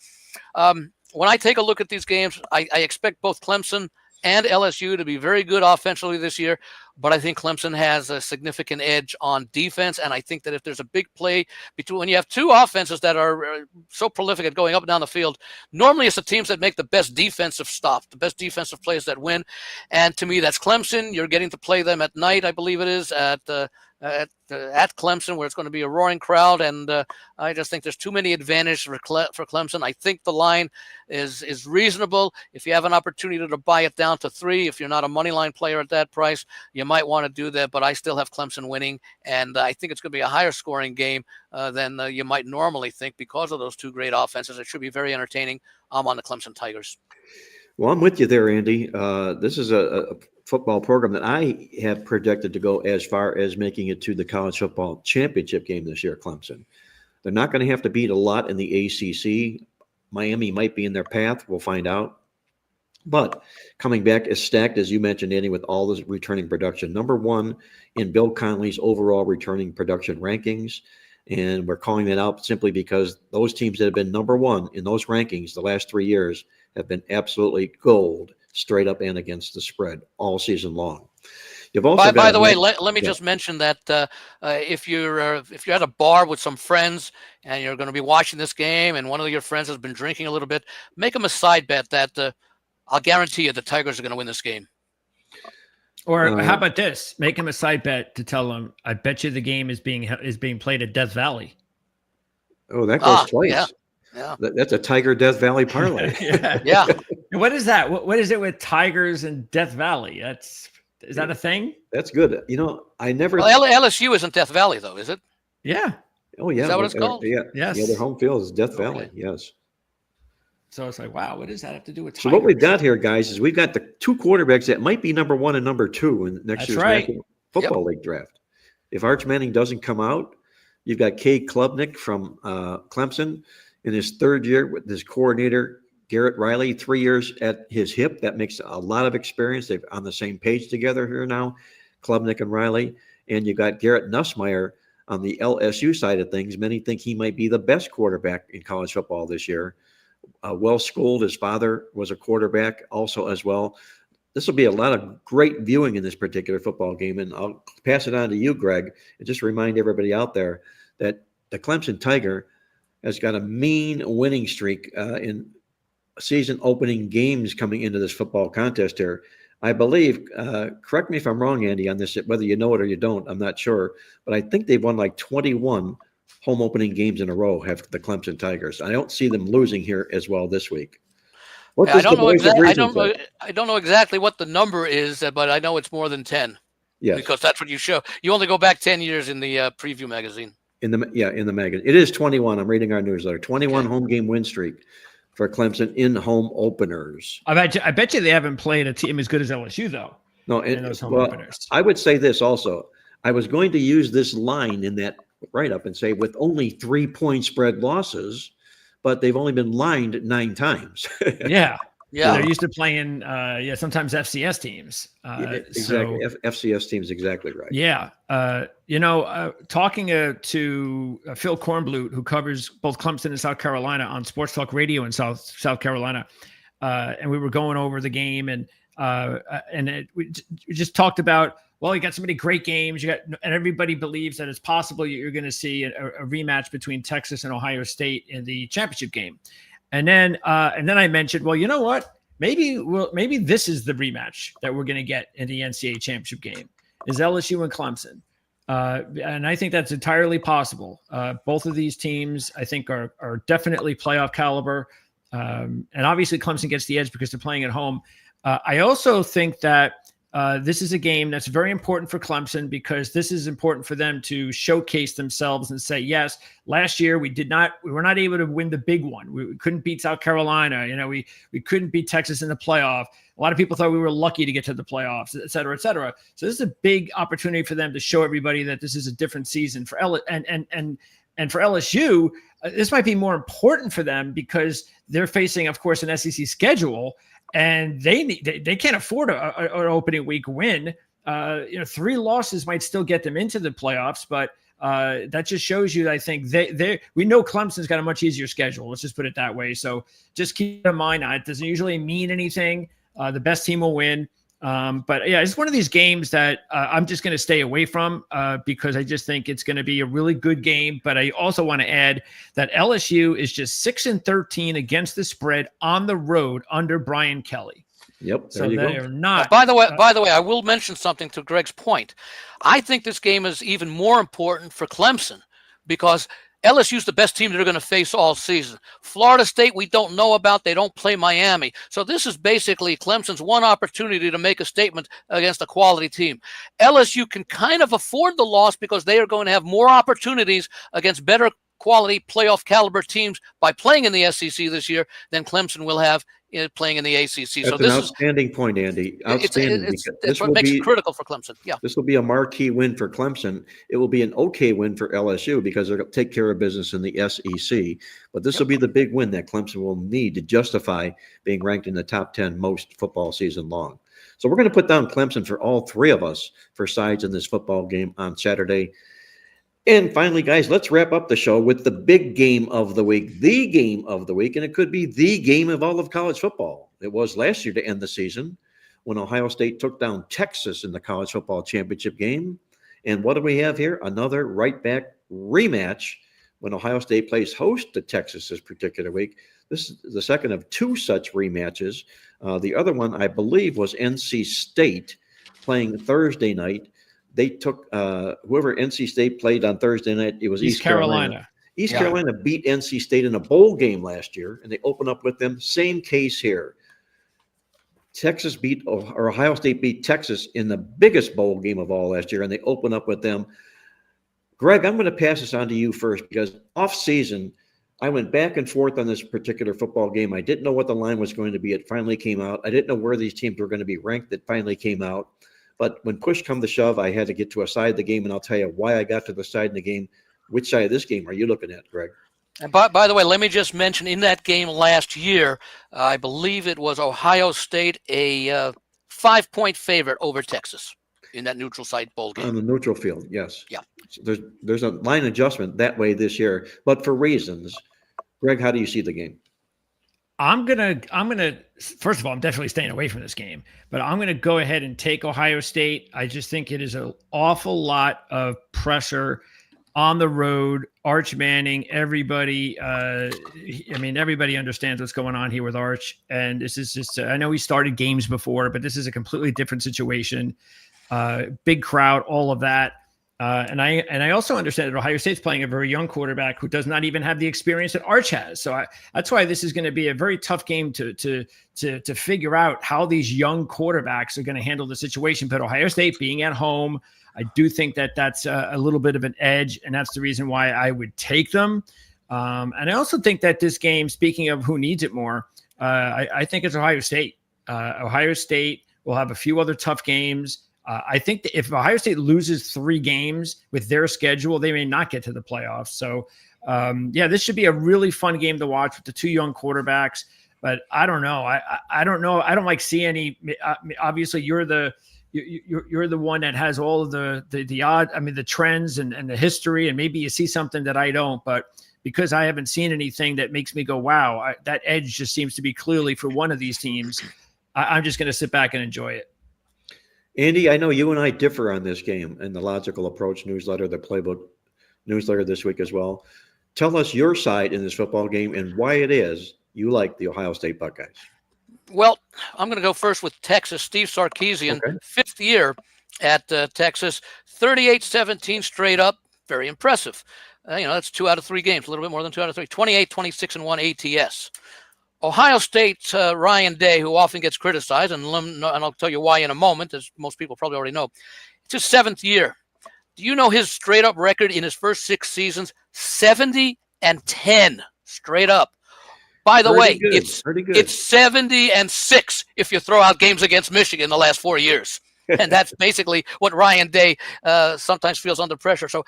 When I take a look at these games, I expect both Clemson and LSU to be very good offensively this year, but I think Clemson has a significant edge on defense, and I think that if there's a big play between when you have two offenses that are so prolific at going up and down the field, normally it's the teams that make the best defensive stop, the best defensive plays that win, and to me that's Clemson. You're getting to play them at night, I believe it is, at Clemson, where it's going to be a roaring crowd, and I just think there's too many advantages for Clemson. I think the line is reasonable. If you have an opportunity to buy it down to 3, if you're not a money line player at that price, you might want to do that. But I still have Clemson winning, and I think it's going to be a higher scoring game than you might normally think because of those two great offenses. It should be very entertaining. I'm on the Clemson Tigers. Well, I'm with you there, Andy. This is a football program that I have projected to go as far as making it to the college football championship game this year, Clemson. They're not going to have to beat a lot in the ACC. Miami might be in their path. We'll find out. But coming back as stacked, as you mentioned, Andy, with all this returning production. Number 1 in Bill Connelly's overall returning production rankings. And we're calling that out simply because those teams that have been number 1 in those rankings the last 3 years have been absolutely gold, straight up and against the spread all season long. You've also By the way, got let me just mention that if you're at a bar with some friends and you're going to be watching this game, and one of your friends has been drinking a little bit, make them a side bet that I'll guarantee you the Tigers are going to win this game. Or how about this? Make him a side bet to tell him, I bet you the game is being played at Death Valley. Oh, that goes twice. Yeah. Yeah. That's a Tiger Death Valley parlay. Yeah. What is that? What is it with Tigers and Death Valley? Is that a thing? That's good. You know, I never. Well, LSU isn't Death Valley though, is it? Yeah. Oh yeah. Is that what it's called? Yeah. Yes. Yeah, their home field is Death Valley. Okay. Yes. So it's like, wow, what does that have to do with Tigers? So what we've got here, guys, is we've got the two quarterbacks that might be number 1 and number 2 in next year's National Football League draft. If Arch Manning doesn't come out, you've got Cade Klubnik from Clemson in his 3rd year with his coordinator, Garrett Riley, 3 years at his hip. That makes a lot of experience. They're on the same page together here now, Klubnik and Riley. And you got Garrett Nussmeier on the LSU side of things. Many think he might be the best quarterback in college football this year. Well-schooled. His father was a quarterback also as well. This will be a lot of great viewing in this particular football game. And I'll pass it on to you, Greg, and just remind everybody out there that the Clemson Tiger has got a mean winning streak in season opening games coming into this football contest here. I believe, correct me if I'm wrong, Andy, on this, whether you know it or you don't, I'm not sure, but I think they've won like 21 home opening games in a row, have the Clemson Tigers. I don't see them losing here as well this week. I don't know exactly what the number is, but I know it's more than 10. Yes. Because that's what you show. You only go back 10 years in the preview magazine. In the magazine. It is 21. I'm reading our newsletter. 21 home game win streak for Clemson in home openers. I bet you they haven't played a team as good as LSU though. No, in those home openers. I would say this also. I was going to use this line in that write-up and say with only 3-point spread losses, but they've only been lined 9 times. Yeah. Yeah. They're used to playing, sometimes FCS teams. Exactly. FCS teams, exactly right. Yeah. Talking to Phil Kornblut, who covers both Clemson and South Carolina on Sports Talk Radio in South Carolina, and we were going over the game, and we just talked about, well, you got so many great games. And everybody believes that it's possible you're going to see a rematch between Texas and Ohio State in the championship game. And then I mentioned, well, you know what? Maybe this is the rematch that we're going to get in the NCAA championship game is LSU and Clemson. And I think that's entirely possible. Both of these teams, I think, are definitely playoff caliber. And obviously Clemson gets the edge because they're playing at home. I also think that this is a game that's very important for Clemson because this is important for them to showcase themselves and say, yes, last year we were not able to win the big one. We couldn't beat South Carolina. We couldn't beat Texas in the playoff. A lot of people thought we were lucky to get to the playoffs, et cetera, et cetera. So this is a big opportunity for them to show everybody that this is a different season for and for LSU. This might be more important for them because they're facing, of course, an SEC schedule. And they can't afford an opening week win. 3 losses might still get them into the playoffs, but that just shows you, I think we know Clemson's got a much easier schedule. Let's just put it that way. So just keep in mind, it doesn't usually mean anything. The best team will win. But yeah, it's one of these games that I'm just going to stay away from because I just think it's going to be a really good game. But I also want to add that LSU is just 6-13 against the spread on the road under Brian Kelly. Yep. So they are not. By the way, I will mention something to Greg's point. I think this game is even more important for Clemson because LSU's the best team they're going to face all season. Florida State, we don't know about. They don't play Miami. So this is basically Clemson's one opportunity to make a statement against a quality team. LSU can kind of afford the loss because they are going to have more opportunities against better quality playoff caliber teams by playing in the SEC this year than Clemson will have playing in the ACC. That's an outstanding point, Andy. Outstanding. It's what makes it critical for Clemson. Yeah. This will be a marquee win for Clemson. It will be an okay win for LSU because they'll take care of business in the SEC. But this will be the big win that Clemson will need to justify being ranked in the top 10 most football season long. So we're going to put down Clemson for all 3 of us for sides in this football game on Saturday. And finally, guys, let's wrap up the show with the big game of the week, and it could be the game of all of college football. It was last year to end the season. when Ohio State took down Texas in the college football championship game. And what do we have here? Another right back rematch when Ohio State plays host to Texas this particular week. This is the second of two such rematches. The other one, I believe, was NC State playing Thursday night. They took whoever NC State played on Thursday night. It was East Carolina. East Carolina beat NC State in a bowl game last year, and they open up with them. Same case here. Texas Ohio State beat Texas in the biggest bowl game of all last year, and they open up with them. Greg, I'm going to pass this on to you first because off season, I went back and forth on this particular football game. I didn't know what the line was going to be. It finally came out. I didn't know where these teams were going to be ranked. It finally came out. But when push come to shove, I had to get to a side of the game, and I'll tell you why I got to the side of the game. Which side of this game are you looking at, Greg? And by the way, let me just mention in that game last year, I believe it was Ohio State a 5-point favorite over Texas in that neutral site bowl game. On the neutral field, yes. Yeah. So there's a line adjustment that way this year, but for reasons. Greg, how do you see the game? I'm gonna first of all, I'm definitely staying away from this game, but I'm gonna go ahead and take Ohio State. I just think it is an awful lot of pressure on the road. Arch Manning, everybody, everybody understands what's going on here with Arch. And this is just, I know he started games before, but this is a completely different situation. Big crowd, all of that. And I also understand that Ohio State's playing a very young quarterback who does not even have the experience that Arch has. So that's why this is going to be a very tough game to figure out how these young quarterbacks are going to handle the situation. But Ohio State being at home, I do think that that's a little bit of an edge, and that's the reason why I would take them. And I also think that this game, speaking of who needs it more, I think it's Ohio State. Ohio State will have a few other tough games. I think that if Ohio State loses 3 games with their schedule, they may not get to the playoffs. So, this should be a really fun game to watch with the 2 young quarterbacks. But I don't know. I don't know. I don't like see any. Obviously, you're the one that has all of the odd. I mean, the trends and the history, and maybe you see something that I don't. But because I haven't seen anything that makes me go, wow, that edge just seems to be clearly for one of these teams. I'm just going to sit back and enjoy it. Andy, I know you and I differ on this game in the Logical Approach newsletter, the Playbook newsletter this week as well. Tell us your side in this football game and why it is you like the Ohio State Buckeyes. Well, I'm going to go first with Texas. Steve Sarkisian, 5th year at Texas, 38-17 straight up. Very impressive. That's 2 out of 3 games, a little bit more than 2 out of 3. 28-26-1 ATS. Ohio State's Ryan Day, who often gets criticized, and I'll tell you why in a moment, as most people probably already know. It's his 7th year. Do you know his straight-up record in his first 6 seasons? 70-10 straight up. By the way, it's 70-6 if you throw out games against Michigan the last 4 years. And that's basically what Ryan Day sometimes feels under pressure. So,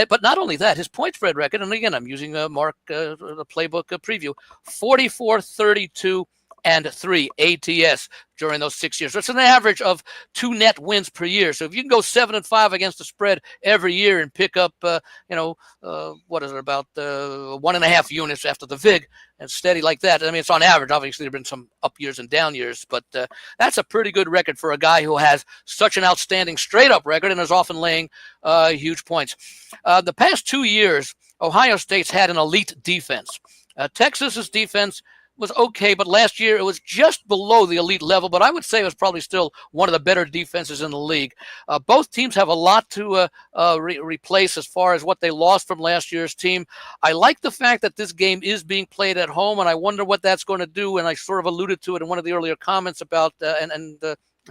but not only that, his point spread record, and again, I'm using Mark, the Playbook preview, 44-32-3 ATS during those 6 years. So it's an average of 2 net wins per year. So if you can go 7-5 against the spread every year and pick up, what is it, about 1.5 units after the VIG and steady like that. I mean, it's on average. Obviously, there have been some up years and down years, but that's a pretty good record for a guy who has such an outstanding straight-up record and is often laying huge points. The past 2 years, Ohio State's had an elite defense. Texas's defense was okay, but last year it was just below the elite level, but I would say it was probably still one of the better defenses in the league. Both teams have a lot to replace as far as what they lost from last year's team. I like the fact that this game is being played at home, and I wonder what that's going to do, and I sort of alluded to it in one of the earlier comments about, and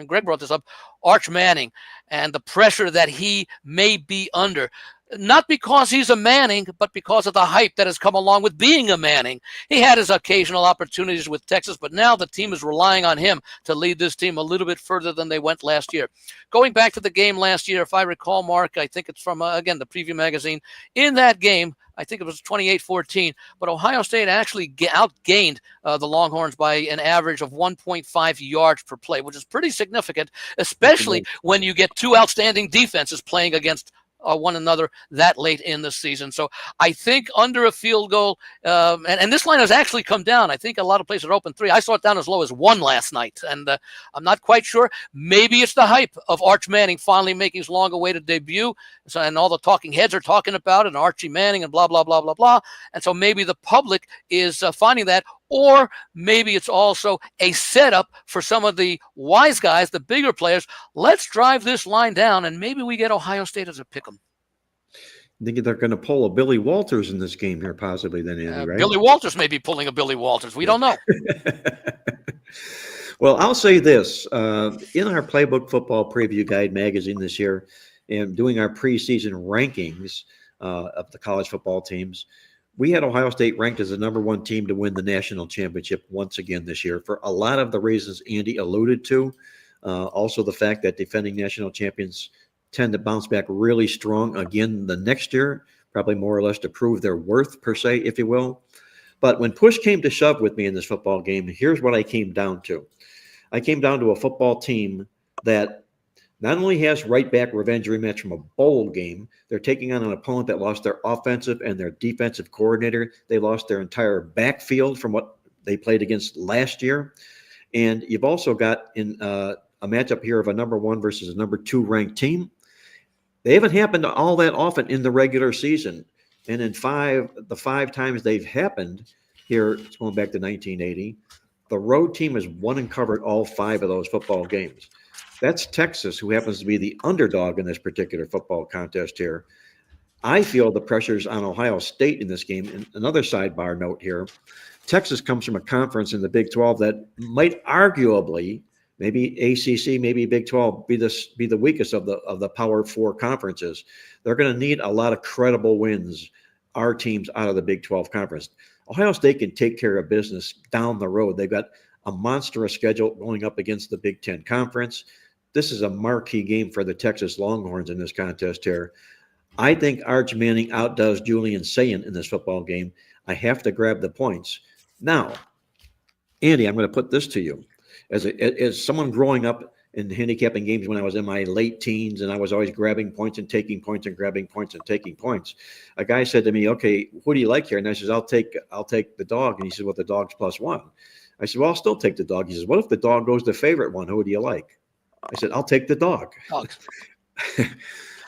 Greg brought this up, Arch Manning and the pressure that he may be under. Not because he's a Manning, but because of the hype that has come along with being a Manning. He had his occasional opportunities with Texas, but now the team is relying on him to lead this team a little bit further than they went last year. Going back to the game last year, if I recall, Mark, I think it's from, again, the Preview magazine. In that game, I think it was 28-14, but Ohio State actually outgained the Longhorns by an average of 1.5 yards per play, which is pretty significant, especially when you get 2 outstanding defenses playing against one another that late in the season. So I think under a field goal, and this line has actually come down. I think a lot of places are open 3. I saw it down as low as 1 last night, and I'm not quite sure. Maybe it's the hype of Arch Manning finally making his long-awaited debut, and all the talking heads are talking about it, and Archie Manning and blah, blah, blah, blah, blah. And so maybe the public is finding that, or maybe it's also a setup for some of the wise guys, the bigger players. Let's drive this line down, and maybe we get Ohio State as a pick 'em. I think they're going to pull a Billy Walters in this game here, possibly, then, Andy, right? Billy Walters may be pulling a Billy Walters. We don't know. Well, I'll say this. In our Playbook Football Preview Guide magazine this year, and doing our preseason rankings of the college football teams, we had Ohio State ranked as the number 1 team to win the national championship once again this year for a lot of the reasons Andy alluded to. Also, the fact that defending national champions tend to bounce back really strong again the next year, probably more or less to prove their worth, per se, if you will. But when push came to shove with me in this football game, here's what I came down to. I came down to a football team that not only has right back revenge rematch from a bowl game, they're taking on an opponent that lost their offensive and their defensive coordinator. They lost their entire backfield from what they played against last year. And you've also got in a matchup here of a number 1 versus a number 2 ranked team. They haven't happened all that often in the regular season. And in the 5 times they've happened here, it's going back to 1980, the road team has won and covered all 5 of those football games. That's Texas, who happens to be the underdog in this particular football contest here. I feel the pressures on Ohio State in this game. And another sidebar note here, Texas comes from a conference in the Big 12 that might arguably, maybe ACC, maybe Big 12, be the weakest of the Power 4 conferences. They're going to need a lot of credible wins, our teams out of the Big 12 conference. Ohio State can take care of business down the road. They've got a monstrous schedule going up against the Big 10 conference. This is a marquee game for the Texas Longhorns in this contest here. I think Arch Manning outdoes Julian Sayin in this football game. I have to grab the points. Now, Andy, I'm going to put this to you. As someone growing up in handicapping games when I was in my late teens, and I was always grabbing points and taking points and grabbing points and taking points, a guy said to me, "Okay, who do you like here?" And I said, I'll take the dog. And he said, "Well, the dog's +1." I said, "Well, I'll still take the dog." He says, "What if the dog goes to favorite one? Who do you like?" I said, "I'll take the dog."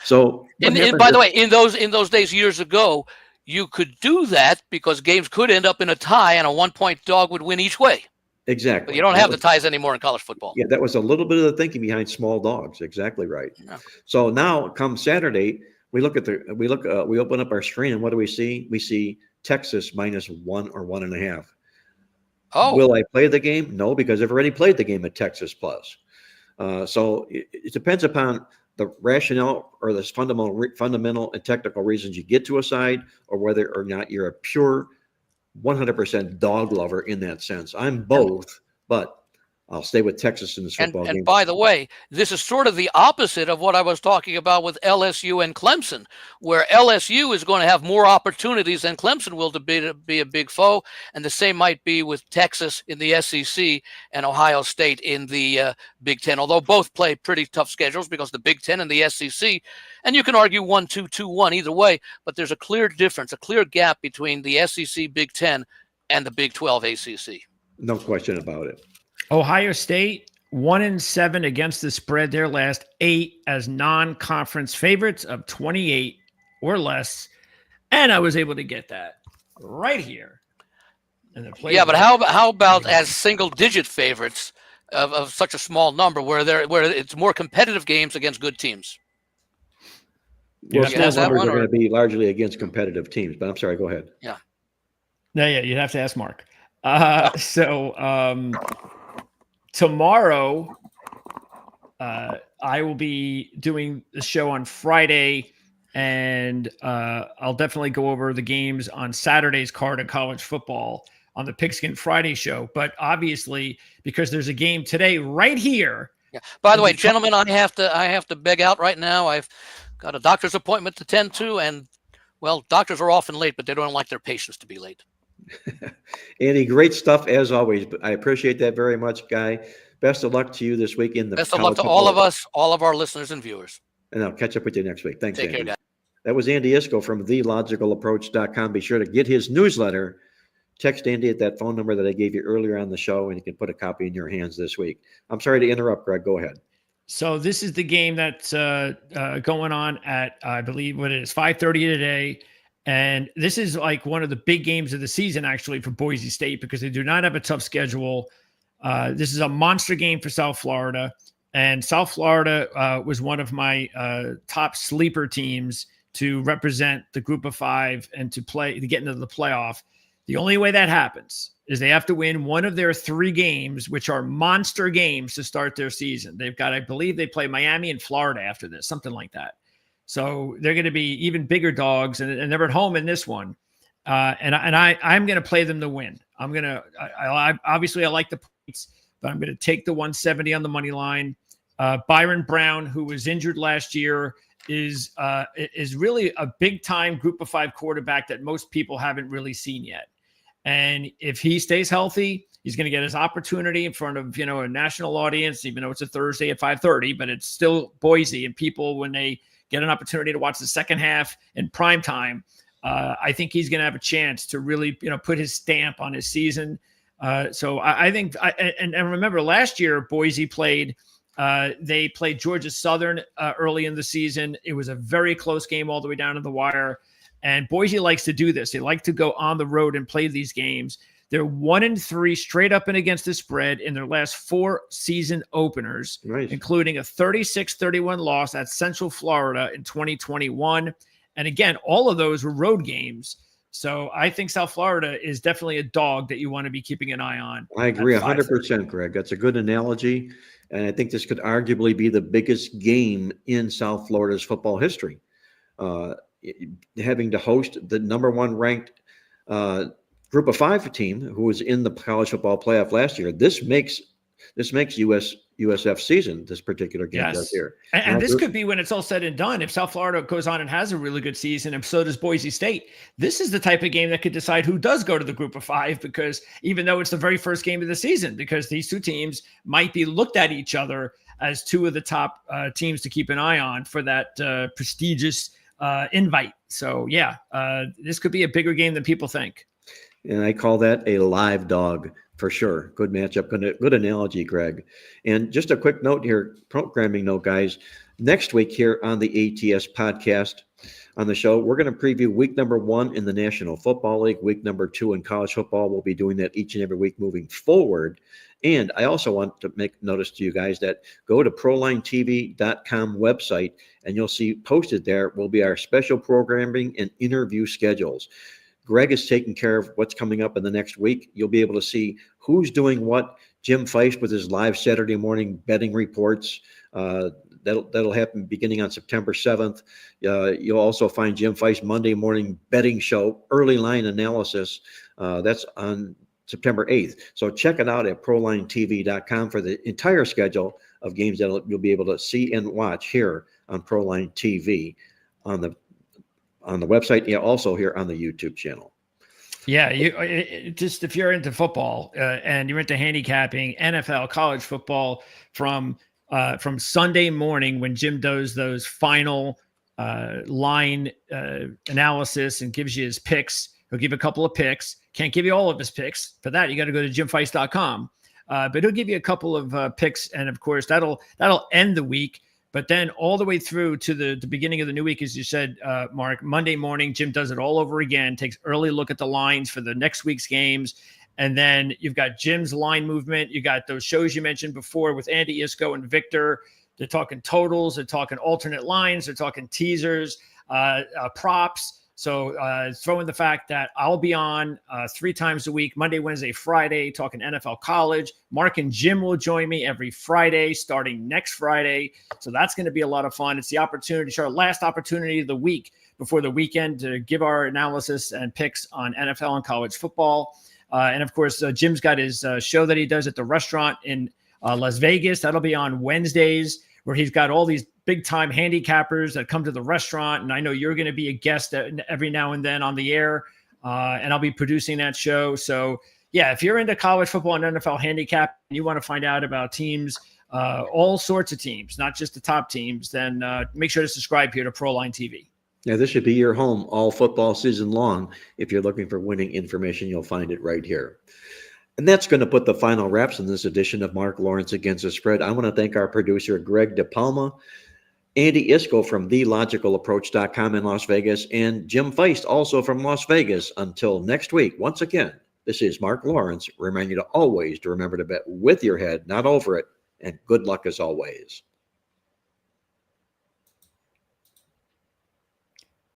So, and by the way, in those days years ago, you could do that because games could end up in a tie, and a 1-point dog would win each way. Exactly. But you don't have the ties anymore in college football. Yeah, that was a little bit of the thinking behind small dogs. Exactly right. Yeah. So now, come Saturday, we open up our screen, and what do we see? We see Texas -1 or 1.5. Oh, will I play the game? No, because I've already played the game at Texas Plus. So it depends upon the rationale or the fundamental and technical reasons you get to a side, or whether or not you're a pure 100% dog lover in that sense. I'm both, but I'll stay with Texas in this football game. And by the way, this is sort of the opposite of what I was talking about with LSU and Clemson, where LSU is going to have more opportunities than Clemson will to be a big foe. And the same might be with Texas in the SEC and Ohio State in the Big Ten, although both play pretty tough schedules because the Big Ten and the SEC, and you can argue 1-2, 2-1 either way, but there's a clear difference, a clear gap between the SEC Big Ten and the Big 12 ACC. No question about it. Ohio State 1-7 against the spread their last 8 as non-conference favorites of 28 or less, and I was able to get that right here. Yeah, but how about as single-digit favorites of such a small number, where it's more competitive games against good teams? Well, small numbers are going to be largely against competitive teams. But I'm sorry, go ahead. Yeah. Yeah, you'd have to ask Mark. Tomorrow, I will be doing the show on Friday, and I'll definitely go over the games on Saturday's card of college football on the Pigskin Friday show. But obviously, because there's a game today right here. Yeah. By the way, gentlemen, I have to beg out right now. I've got a doctor's appointment to tend to, and well, doctors are often late, but they don't like their patients to be late. Andy, great stuff as always. I appreciate that very much, Guy. Best of luck to you this week in the best of luck to all of us, all of our listeners and viewers. And I'll catch up with you next week. Thanks, Take Andy. care, guys. That was Andy Iskoe from thelogicalapproach.com. Be sure to get his newsletter. Text Andy at that phone number that I gave you earlier on the show, and you can put a copy in your hands this week. I'm sorry to interrupt, Greg. Go ahead. So this is the game that's going on at, I believe, what it is, 5:30 today. And this is like one of the big games of the season, actually, for Boise State, because they do not have a tough schedule. This is a monster game for South Florida. And South Florida was one of my top sleeper teams to represent the group of five and to get into the playoff. The only way that happens is they have to win one of their 3 games, which are monster games to start their season. They've got, I believe they play Miami and Florida after this, something like that. So they're going to be even bigger dogs, and they're at home in this one. I'm going to play them to win. Obviously I like the points, but I'm going to take the 170 on the money line. Byron Brown, who was injured last year, is really a big time group of 5 quarterback that most people haven't really seen yet. And if he stays healthy, he's going to get his opportunity in front of, a national audience, even though it's a Thursday at 5:30, but it's still Boise, and people, when they get an opportunity to watch the second half in prime time, I think he's going to have a chance to really, put his stamp on his season. So I think, and remember last year, Boise they played Georgia Southern early in the season. It was a very close game all the way down to the wire. And Boise likes to do this. They like to go on the road and play these games. They're 1-3 straight up and against the spread in their last 4 season openers, Nice. Including a 36-31 loss at Central Florida in 2021. And again, all of those were road games. So I think South Florida is definitely a dog that you want to be keeping an eye on. I agree 100%, Greg. That's a good analogy. And I think this could arguably be the biggest game in South Florida's football history. Having to host the number 1 ranked group of 5 team who was in the college football playoff last year. This makes USF season, this particular game does here. And this could be when it's all said and done. If South Florida goes on and has a really good season, and so does Boise State, this is the type of game that could decide who does go to the group of 5, because even though it's the very first game of the season, because these 2 teams might be looked at each other as 2 of the top teams to keep an eye on for that prestigious invite. So this could be a bigger game than people think. And I call that a live dog for sure. Good matchup. Good analogy, Greg. And just a quick note here, programming note, guys. Next week here on the ATS podcast on the show, we're going to preview week number 1 in the National Football League, week number 2 in college football. We'll be doing that each and every week moving forward. And I also want to make notice to you guys that go to prolinetv.com website, and you'll see posted there will be our special programming and interview schedules. Greg is taking care of what's coming up in the next week. You'll be able to see who's doing what. Jim Feist with his live Saturday morning betting reports. That'll happen beginning on September 7th. You'll also find Jim Feist Monday morning betting show, early line analysis. That's on September 8th. So check it out at prolinetv.com for the entire schedule of games that you'll be able to see and watch here on Proline TV on the website, also here on the YouTube channel. Yeah, just if you're into football and you're into handicapping, NFL, college football, from Sunday morning when Jim does those final line analysis and gives you his picks, he'll give a couple of picks. Can't give you all of his picks. For that, you got to go to jimfeist.com. But he'll give you a couple of picks, and of course that'll end the week. But then all the way through to the beginning of the new week, as you said, Mark, Monday morning, Jim does it all over again, takes early look at the lines for the next week's games. And then you've got Jim's line movement. You got those shows you mentioned before with Andy Iskoe and Victor. They're talking totals. They're talking alternate lines. They're talking teasers, props. So throw in the fact that I'll be on 3 times a week, Monday, Wednesday, Friday, talking NFL college. Mark and Jim will join me every Friday, starting next Friday. So that's going to be a lot of fun. It's the opportunity, our last opportunity of the week before the weekend, to give our analysis and picks on NFL and college football. And of course, Jim's got his show that he does at the restaurant in Las Vegas. That'll be on Wednesdays, where he's got all these big time handicappers that come to the restaurant. And I know you're going to be a guest every now and then on the air. And I'll be producing that show. So yeah, if you're into college football and NFL handicap, and you want to find out about teams, all sorts of teams, not just the top teams, then make sure to subscribe here to Proline TV. Yeah, this should be your home all football season long. If you're looking for winning information, you'll find it right here. And that's going to put the final wraps in this edition of Mark Lawrence Against the Spread. I want to thank our producer, Greg DePalma, Andy Isco from TheLogicalApproach.com in Las Vegas, and Jim Feist, also from Las Vegas. Until next week, once again, this is Mark Lawrence, reminding you to always remember to bet with your head, not over it, and good luck as always.